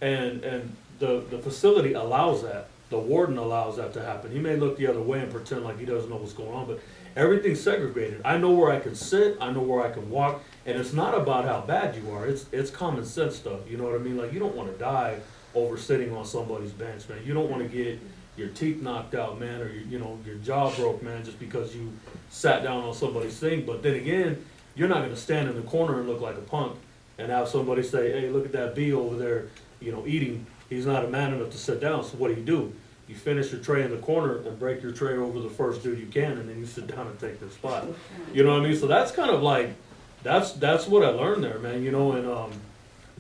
And the facility allows that. The warden allows that to happen. He may look the other way and pretend like he doesn't know what's going on, but everything's segregated. I know where I can sit, I know where I can walk, and it's not about how bad you are. It's common sense stuff. You know what I mean? Like, you don't want to die over sitting on somebody's bench, man. You don't want to get your teeth knocked out, man, or your jaw broke, man, just because you sat down on somebody's thing. But then again, you're not going to stand in the corner and look like a punk and have somebody say, hey, look at that bee over there, eating. He's not a man enough to sit down. So what do? You finish your tray in the corner and break your tray over the first dude you can, and then you sit down and take their spot. You know what I mean? So that's kind of like, that's what I learned there, man, and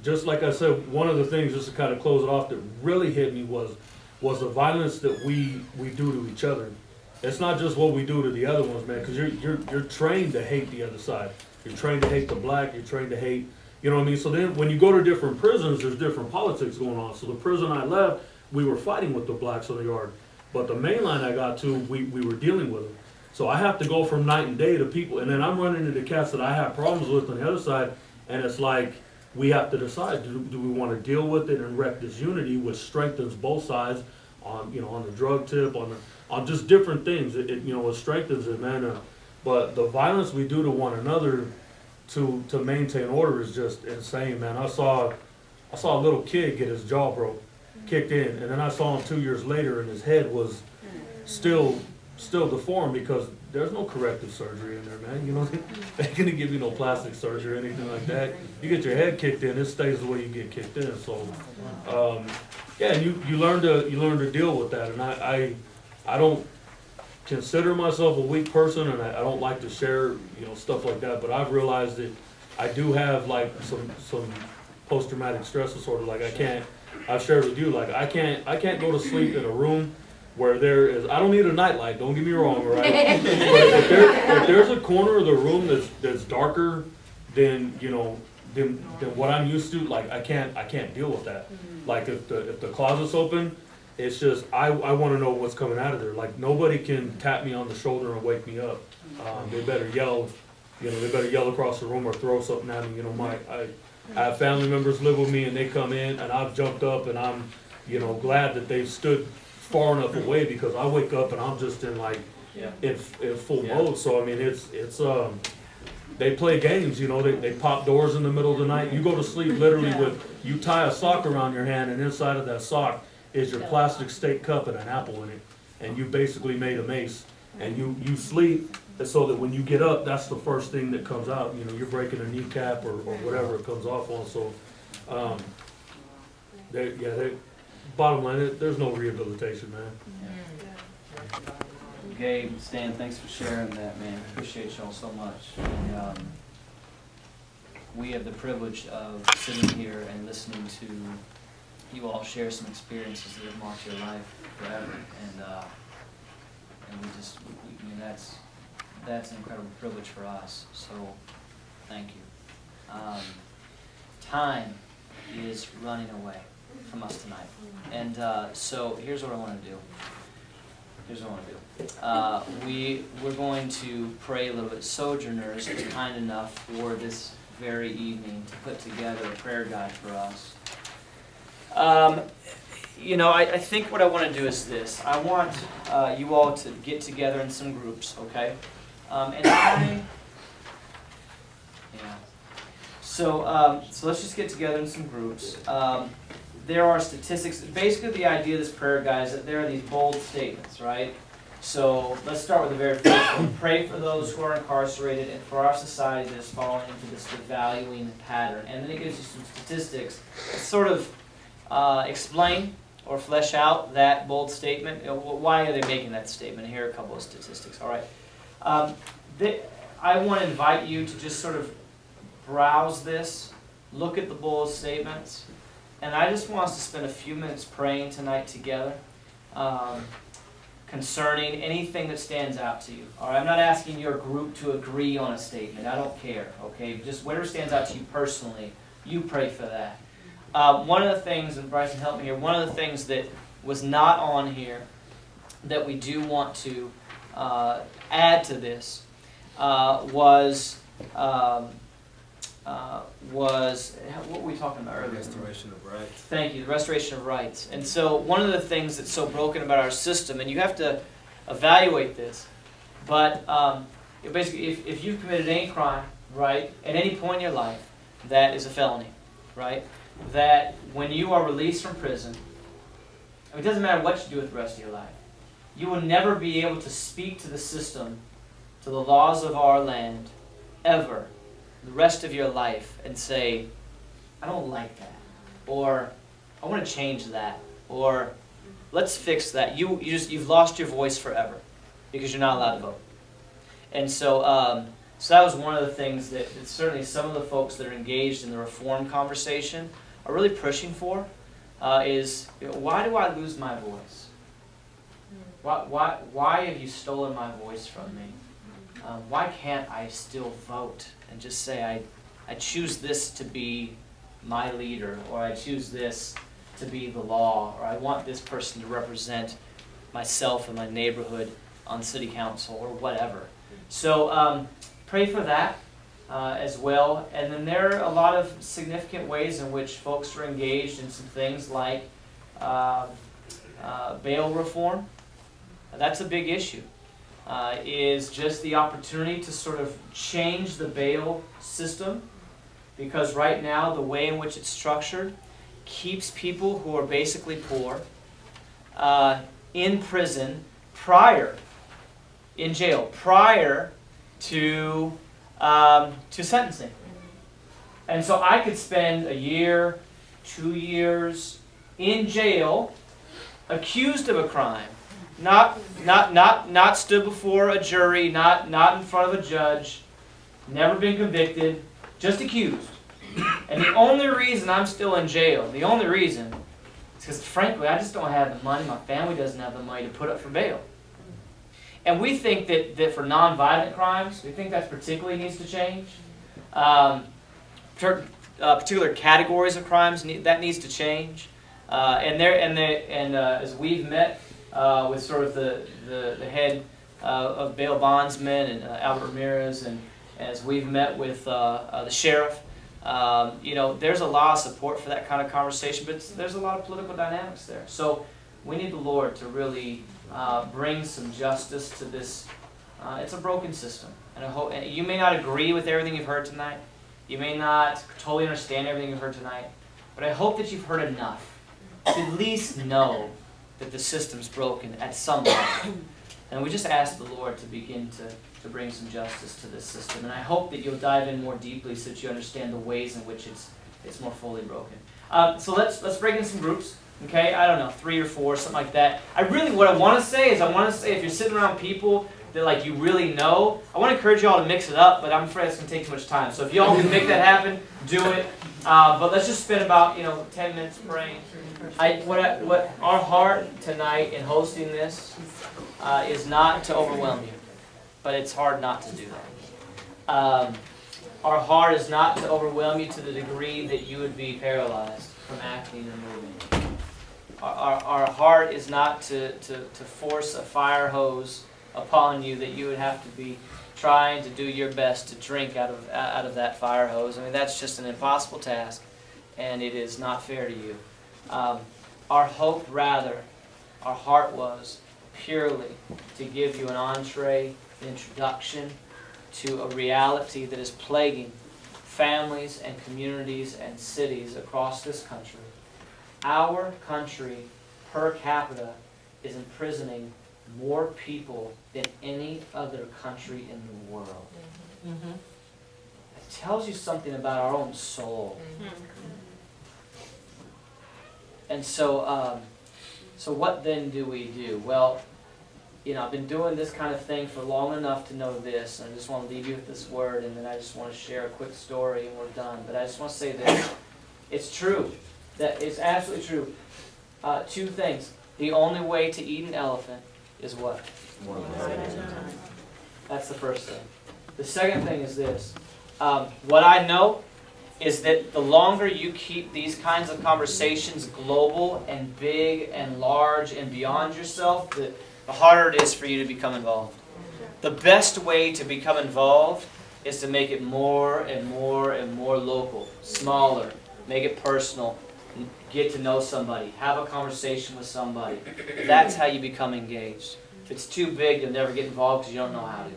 just like I said, one of the things, just to kind of close it off, that really hit me was the violence that we do to each other. It's not just what we do to the other ones, man, because you're trained to hate the other side. You're trained to hate the black, you're trained to hate, you know what I mean? So then when you go to different prisons, there's different politics going on. So the prison I left, we were fighting with the blacks on the yard. But the main line I got to, we were dealing with them. So I have to go from night and day to people, and then I'm running into cats that I have problems with on the other side, and it's like, we have to decide, do we want to deal with it and wreck this unity, which strengthens both sides on the drug tip, on just different things. It strengthens it, man. But the violence we do to one another to maintain order is just insane, man. I saw a little kid get his jaw broke, kicked in, and then I saw him 2 years later, and his head was still deformed because there's no corrective surgery in there, man. They ain't gonna give you no plastic surgery or anything like that. You get your head kicked in, it stays the way you get kicked in. So, yeah, you learn to deal with that, and I don't consider myself a weak person, and I don't like to share stuff like that. But I've realized that I do have like some post-traumatic stress disorder. Like I've shared with you, like I can't go to sleep in a room where there is, I don't need a nightlight, don't get me wrong, right? But if there's a corner of the room that's darker than, you know, than what I'm used to, like, I can't deal with that. Like, if the closet's open, it's just, I wanna know what's coming out of there. Like, nobody can tap me on the shoulder and wake me up. They better yell, you know, they better yell across the room or throw something at me, you know, I have family members live with me and they come in and I've jumped up and I'm, you know, glad that they've stood far enough away, because I wake up and I'm just in like, in full mode. So I mean, it's they play games, you know, they pop doors in the middle of the night. You go to sleep literally with, you tie a sock around your hand and inside of that sock is your plastic steak cup and an apple in it. And you basically made a mace. And you sleep so that when you get up, that's the first thing that comes out. You know, you're breaking a kneecap or whatever it comes off on. So, bottom line, there's no rehabilitation, man. Gabe, Stan, thanks for sharing that, man. Appreciate y'all so much. And, we have the privilege of sitting here and listening to you all share some experiences that have marked your life forever. And we just, I mean, that's an incredible privilege for us. So, thank you. Time is running away from us tonight. And so here's what I want to do. We're going to pray a little bit. Sojourners was kind enough for this very evening to put together a prayer guide for us. You know, I think what I want to do is this. I want you all to get together in some groups, okay? So let's just get together in some groups. There are statistics. Basically, the idea of this prayer guide is that there are these bold statements, right? So let's start with the very first one. Pray for those who are incarcerated and for our society that is falling into this devaluing pattern. And then it gives you some statistics that sort of explain or flesh out that bold statement. Why are they making that statement? Here are a couple of statistics. All right. I want to invite you to just sort of browse this, look at the bold statements, and I just want us to spend a few minutes praying tonight together concerning anything that stands out to you. All right, I'm not asking your group to agree on a statement. I don't care, okay? Just whatever stands out to you personally, you pray for that. One of the things, and Bryson help me here, one of the things that was not on here that we do want to add to this was what were we talking about earlier? Restoration of rights. Thank you, the restoration of rights. And so one of the things that's so broken about our system, and you have to evaluate this, but basically if you've committed any crime, right, at any point in your life, that is a felony, right? That when you are released from prison, it doesn't matter what you do with the rest of your life, you will never be able to speak to the system, to the laws of our land, ever, the rest of your life, and say, I don't like that, or I want to change that, or let's fix that. You've lost your voice forever because you're not allowed to vote. And so, so that was one of the things that certainly some of the folks that are engaged in the reform conversation are really pushing for. Is, why do I lose my voice? Why have you stolen my voice from me? Why can't I still vote and just say I choose this to be my leader, or I choose this to be the law, or I want this person to represent myself and my neighborhood on city council, or whatever. So pray for that as well. And then there are a lot of significant ways in which folks are engaged in some things like bail reform. That's a big issue. Is just the opportunity to sort of change the bail system, because right now the way in which it's structured keeps people who are basically poor in prison in jail prior to sentencing. And so I could spend a year, 2 years in jail accused of a crime. Not stood before a jury, not in front of a judge, never been convicted, just accused. And the only reason I'm still in jail, the only reason, Because frankly, I just don't have the money, my family doesn't have the money to put up for bail. And we think that for non-violent crimes, we think that particularly needs to change. Particular categories of crimes, that needs to change. As we've met with sort of the head of bail bondsmen and Albert Ramirez, and as we've met with the sheriff, there's a lot of support for that kind of conversation, but there's a lot of political dynamics there. So we need the Lord to really bring some justice to this. It's a broken system. And I hope, and you may not agree with everything you've heard tonight. You may not totally understand everything you've heard tonight. But I hope that you've heard enough to at least know that the system's broken at some level. And we just ask the Lord to begin to bring some justice to this system. And I hope that you'll dive in more deeply so that you understand the ways in which it's more fully broken. So let's break in some groups. Okay, I don't know, 3 or 4, something like that. What I want to say is if you're sitting around people that you really know, I want to encourage you all to mix it up, but I'm afraid it's going to take too much time. So if y'all can make that happen, do it. But let's just spend about 10 minutes praying. What our heart tonight in hosting this is not to overwhelm you, but it's hard not to do that. Our heart is not to overwhelm you to the degree that you would be paralyzed from acting and moving. Our heart is not to force a fire hose upon you that you would have to be trying to do your best to drink out of that fire hose. I mean, that's just an impossible task, and it is not fair to you. Our hope, rather, our heart was purely to give you an entree, an introduction to a reality that is plaguing families and communities and cities across this country. Our country, per capita, is imprisoning more people than any other country in the world. Mm-hmm. It tells you something about our own soul. And so what then do we do? Well, I've been doing this kind of thing for long enough to know this, and I just want to leave you with this word, and then I just want to share a quick story, and we're done. But I just want to say this. It's true. That is absolutely true. 2 things. The only way to eat an elephant is what? That's the first thing. The second thing is this. What I know is that the longer you keep these kinds of conversations global and big and large and beyond yourself, the harder it is for you to become involved. The best way to become involved is to make it more and more and more local, smaller, make it personal, get to know somebody, have a conversation with somebody. That's how you become engaged. If it's too big, you'll never get involved because you don't know how to.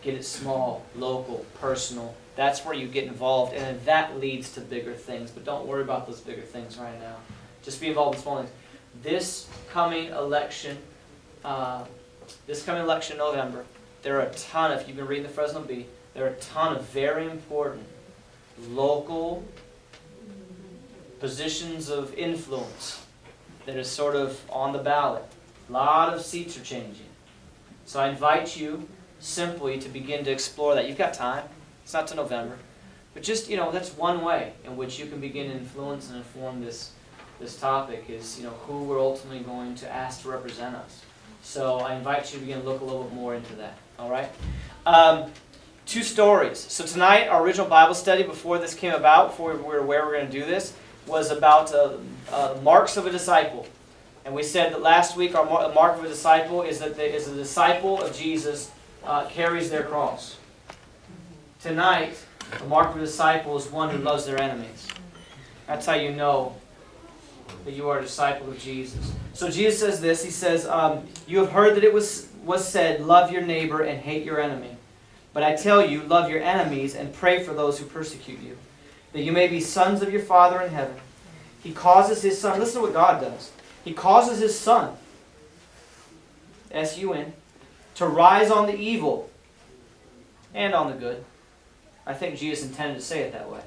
Get it small, local, personal. That's where you get involved, and then that leads to bigger things. But don't worry about those bigger things right now. Just be involved in small things. This coming election in November, there are a ton, if you've been reading the Fresno Bee, there are a ton of very important local positions of influence that is sort of on the ballot. A lot of seats are changing. So I invite you simply to begin to explore that. You've got time. It's not to November. But just, that's one way in which you can begin to influence and inform this topic is, who we're ultimately going to ask to represent us. So I invite you to begin to look a little bit more into that. All right? 2 stories. So tonight, our original Bible study before this came about, before we were aware we were going to do this, was about marks of a disciple. And we said that last week our mark of a disciple is that a disciple of Jesus carries their cross. Tonight, the mark of a disciple is one who loves their enemies. That's how you know that you are a disciple of Jesus. So Jesus says this, he says, you have heard that it was said, love your neighbor and hate your enemy. But I tell you, love your enemies and pray for those who persecute you, that you may be sons of your Father in heaven. He causes His Son, listen to what God does. He causes His Son, S-U-N, to rise on the evil and on the good. I think Jesus intended to say it that way.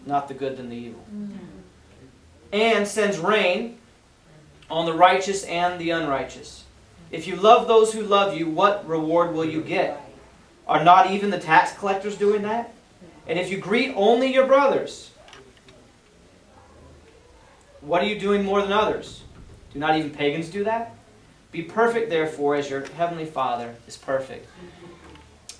Not the good than the evil. And sends rain on the righteous and the unrighteous. If you love those who love you, what reward will you get? Are not even the tax collectors doing that? And if you greet only your brothers, What are you doing more than others? Do not even pagans do that? Be perfect, therefore, as your heavenly Father is perfect.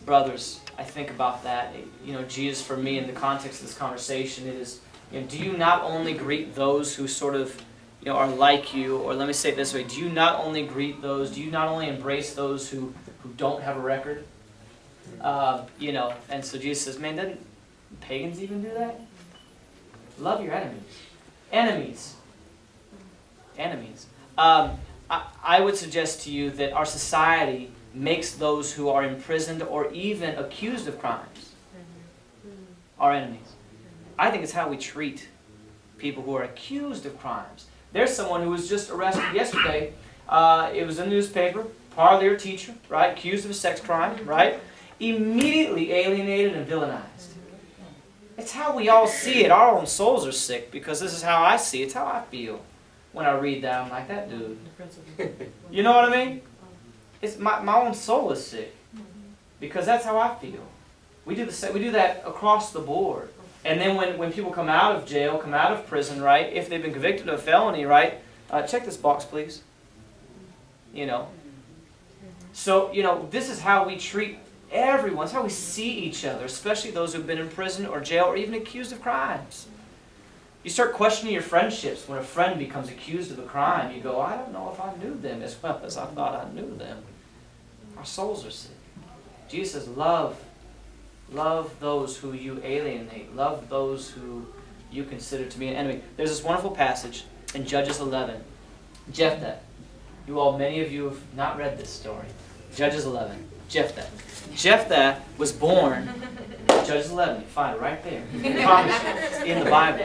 Brothers, I think about that. You know, Jesus, for me, in the context of this conversation, it is, you know, do you not only greet those who sort of, you know, are like you, or let me say it this way, do you not only greet those, do you not only embrace those who don't have a record? You know, and so Jesus says, man, doesn't pagans even do that? Love your enemies. Enemies. Enemies. I would suggest to you that our society makes those who are imprisoned or even accused of crimes our enemies. I think it's how we treat people who are accused of crimes. There's someone who was just arrested yesterday. It was in the newspaper, parlor teacher, right? Accused of a sex crime, right? Immediately alienated and villainized. It's how we all see it. Our own souls are sick because this is how I see it. It's how I feel when I read that. I'm like, that dude. You know what I mean? It's my own soul is sick because that's how I feel. We do that across the board. And then when people come out of jail, come out of prison, right? If they've been convicted of a felony, right? Check this box, please. You know. So, you know, this is how we treat everyone. It's how we see each other, especially those who've been in prison or jail or even accused of crimes. You start questioning your friendships when a friend becomes accused of a crime. You go, I don't know if I knew them as well as I thought I knew them. Our souls are sick. Jesus says, love those who you alienate. Love those who you consider to be an enemy. There's this wonderful passage in Judges 11. Jephthah. Many of you have not read this story. Judges 11. Jephthah. Jephthah was born, Judges 11, you find it right there. I promise you, it's in the Bible.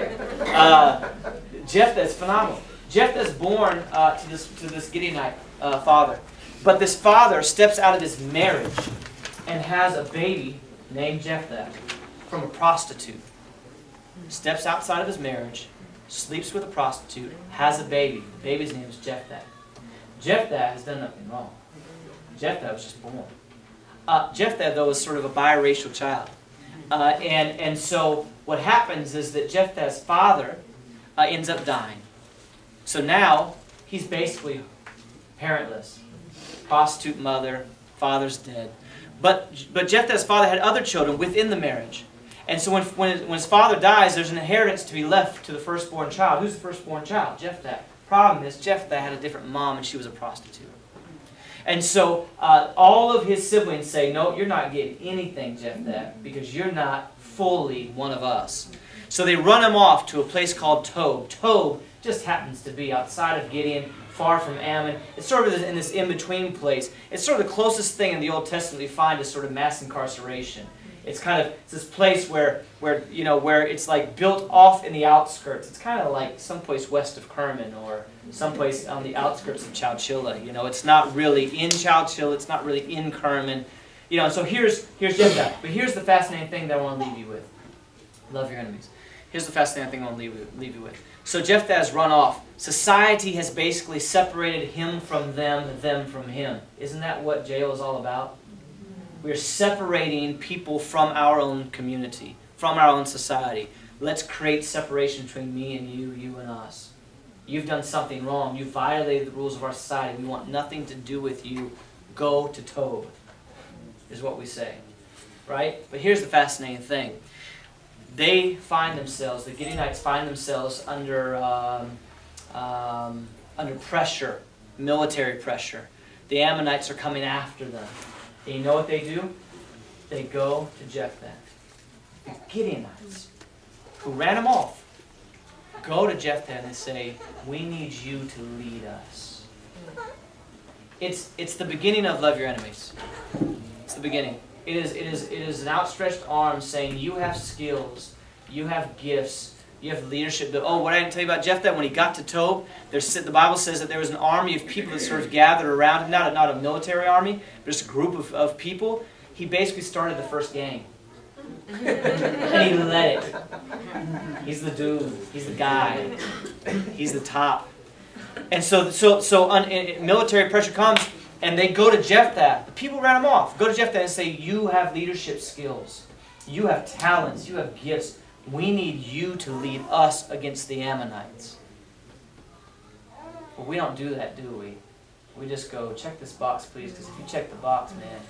Jephthah is phenomenal. Jephthah is born to this Gideonite father. But this father steps out of his marriage and has a baby named Jephthah from a prostitute. Steps outside of his marriage, sleeps with a prostitute, has a baby. The baby's name is Jephthah. Jephthah has done nothing wrong. Jephthah was just born. Jephthah, though, is sort of a biracial child. And so what happens is that Jephthah's father ends up dying. So now he's basically parentless. Prostitute mother, father's dead. But Jephthah's father had other children within the marriage. And so when his father dies, there's an inheritance to be left to the firstborn child. Who's the firstborn child? Jephthah. Problem is, Jephthah had a different mom and she was a prostitute. And so all of his siblings say, no, you're not getting anything, Jephthah, because you're not fully one of us. So they run him off to a place called Tob. Tob just happens to be outside of Gideon, far from Ammon. It's sort of in this in-between place. It's sort of the closest thing in the Old Testament we find to sort of mass incarceration. It's this place where it's like built off in the outskirts. It's kind of like someplace west of Kerman or someplace on the outskirts of Chowchilla. You know, it's not really in Chowchilla. It's not really in Kerman. You know, so here's Jephthah. But here's the fascinating thing that I want to leave you with. Love your enemies. Here's the fascinating thing I want to leave you with. So Jephthah has run off. Society has basically separated him from them from him. Isn't that what jail is all about? We're separating people from our own community, from our own society. Let's create separation between me and you and us. You've done something wrong. You violated the rules of our society. We want nothing to do with you. Go to Tob, is what we say. Right? But here's the fascinating thing. They find themselves, the Gideonites find themselves under pressure, military pressure. The Ammonites are coming after them. And you know what they do? They go to Jephthah. The Gideonites, who ran him off, go to Jephthah and they say, we need you to lead us. It's the beginning of love your enemies. It's the beginning. It is an outstretched arm saying, you have skills, you have gifts, you have leadership. What I didn't tell you about Jephthah, when he got to Tob, the Bible says that there was an army of people that sort of gathered around him, not a military army, but just a group of people. He basically started the first gang. And he led it. He's the dude. He's the guy. He's the top. And so military pressure comes, and they go to Jephthah. The people ran him off. Go to Jephthah and say, you have leadership skills. You have talents. You have gifts. We need you to lead us against the Ammonites. Well, we don't do that, do we? We just go, check this box, please, because if you check the box, man,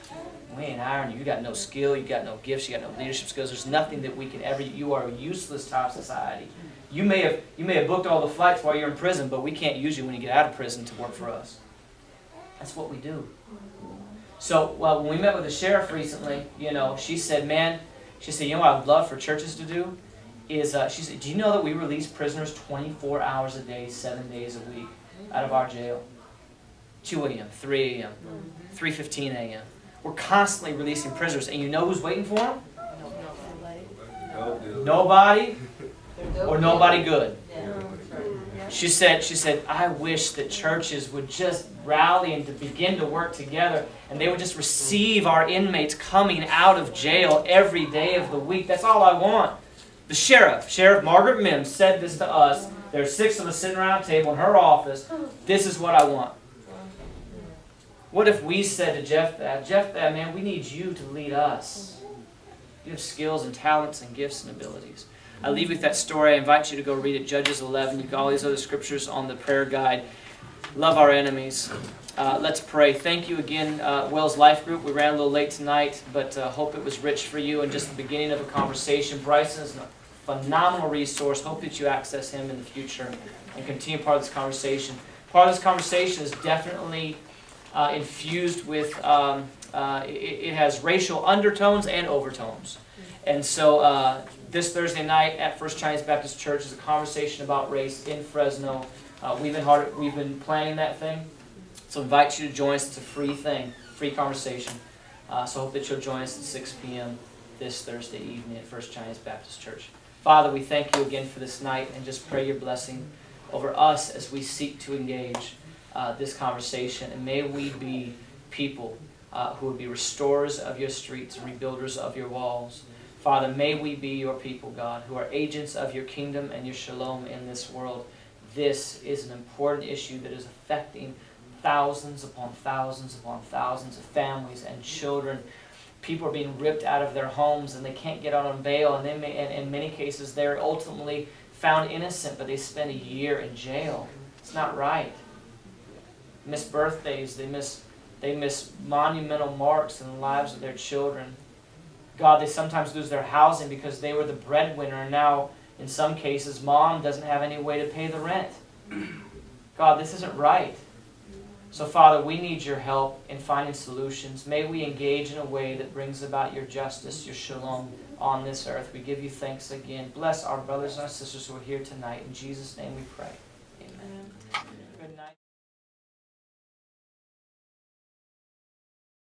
we ain't hiring you. You got no skill, you got no gifts, you got no leadership skills. There's nothing that we can ever, you are useless to our society. You may have booked all the flights while you're in prison, but we can't use you when you get out of prison to work for us. That's what we do. So, well, when we met with the sheriff recently, she said, what I would love for churches to do is, she said, do you know that we release prisoners 24 hours a day, 7 days a week out of our jail? 2 a.m., 3 a.m., 3:15 a.m. We're constantly releasing prisoners, and you know who's waiting for them? Nobody or nobody good. She said, I wish that churches would just rally and to begin to work together, and they would just receive our inmates coming out of jail every day of the week. That's all I want. The Sheriff Margaret Mims said this to us. There's 6 of us sitting around a table in her office. This is what I want. What if we said to Jephthah, man, we need you to lead us. You have skills and talents and gifts and abilities. I leave you with that story. I invite you to go read it, Judges 11. You've got all these other scriptures on the prayer guide. Love our enemies. Let's pray. Thank you again, Wells Life Group. We ran a little late tonight, but hope it was rich for you and just the beginning of a conversation. Bryson is a phenomenal resource. Hope that you access him in the future and continue part of this conversation. Part of this conversation is definitely infused with, it has racial undertones and overtones. And so this Thursday night at First Chinese Baptist Church is a conversation about race in Fresno. We've been planning that thing. So I invite you to join us. It's a free thing, free conversation. So I hope that you'll join us at 6 p.m. this Thursday evening at First Chinese Baptist Church. Father, we thank you again for this night and just pray your blessing over us as we seek to engage this conversation. And may we be people who would be restorers of your streets and rebuilders of your walls. Father, may we be your people, God, who are agents of your kingdom and your shalom in this world. This is an important issue that is affecting thousands upon thousands upon thousands of families and children. People are being ripped out of their homes and they can't get out on bail, and in many cases they're ultimately found innocent, but they spend a year in jail. It's not right. Miss birthdays, they miss monumental marks in the lives of their children. God, they sometimes lose their housing because they were the breadwinner, and now, in some cases, mom doesn't have any way to pay the rent. God, this isn't right. So, Father, we need your help in finding solutions. May we engage in a way that brings about your justice, your shalom on this earth. We give you thanks again. Bless our brothers and our sisters who are here tonight. In Jesus' name we pray. Amen.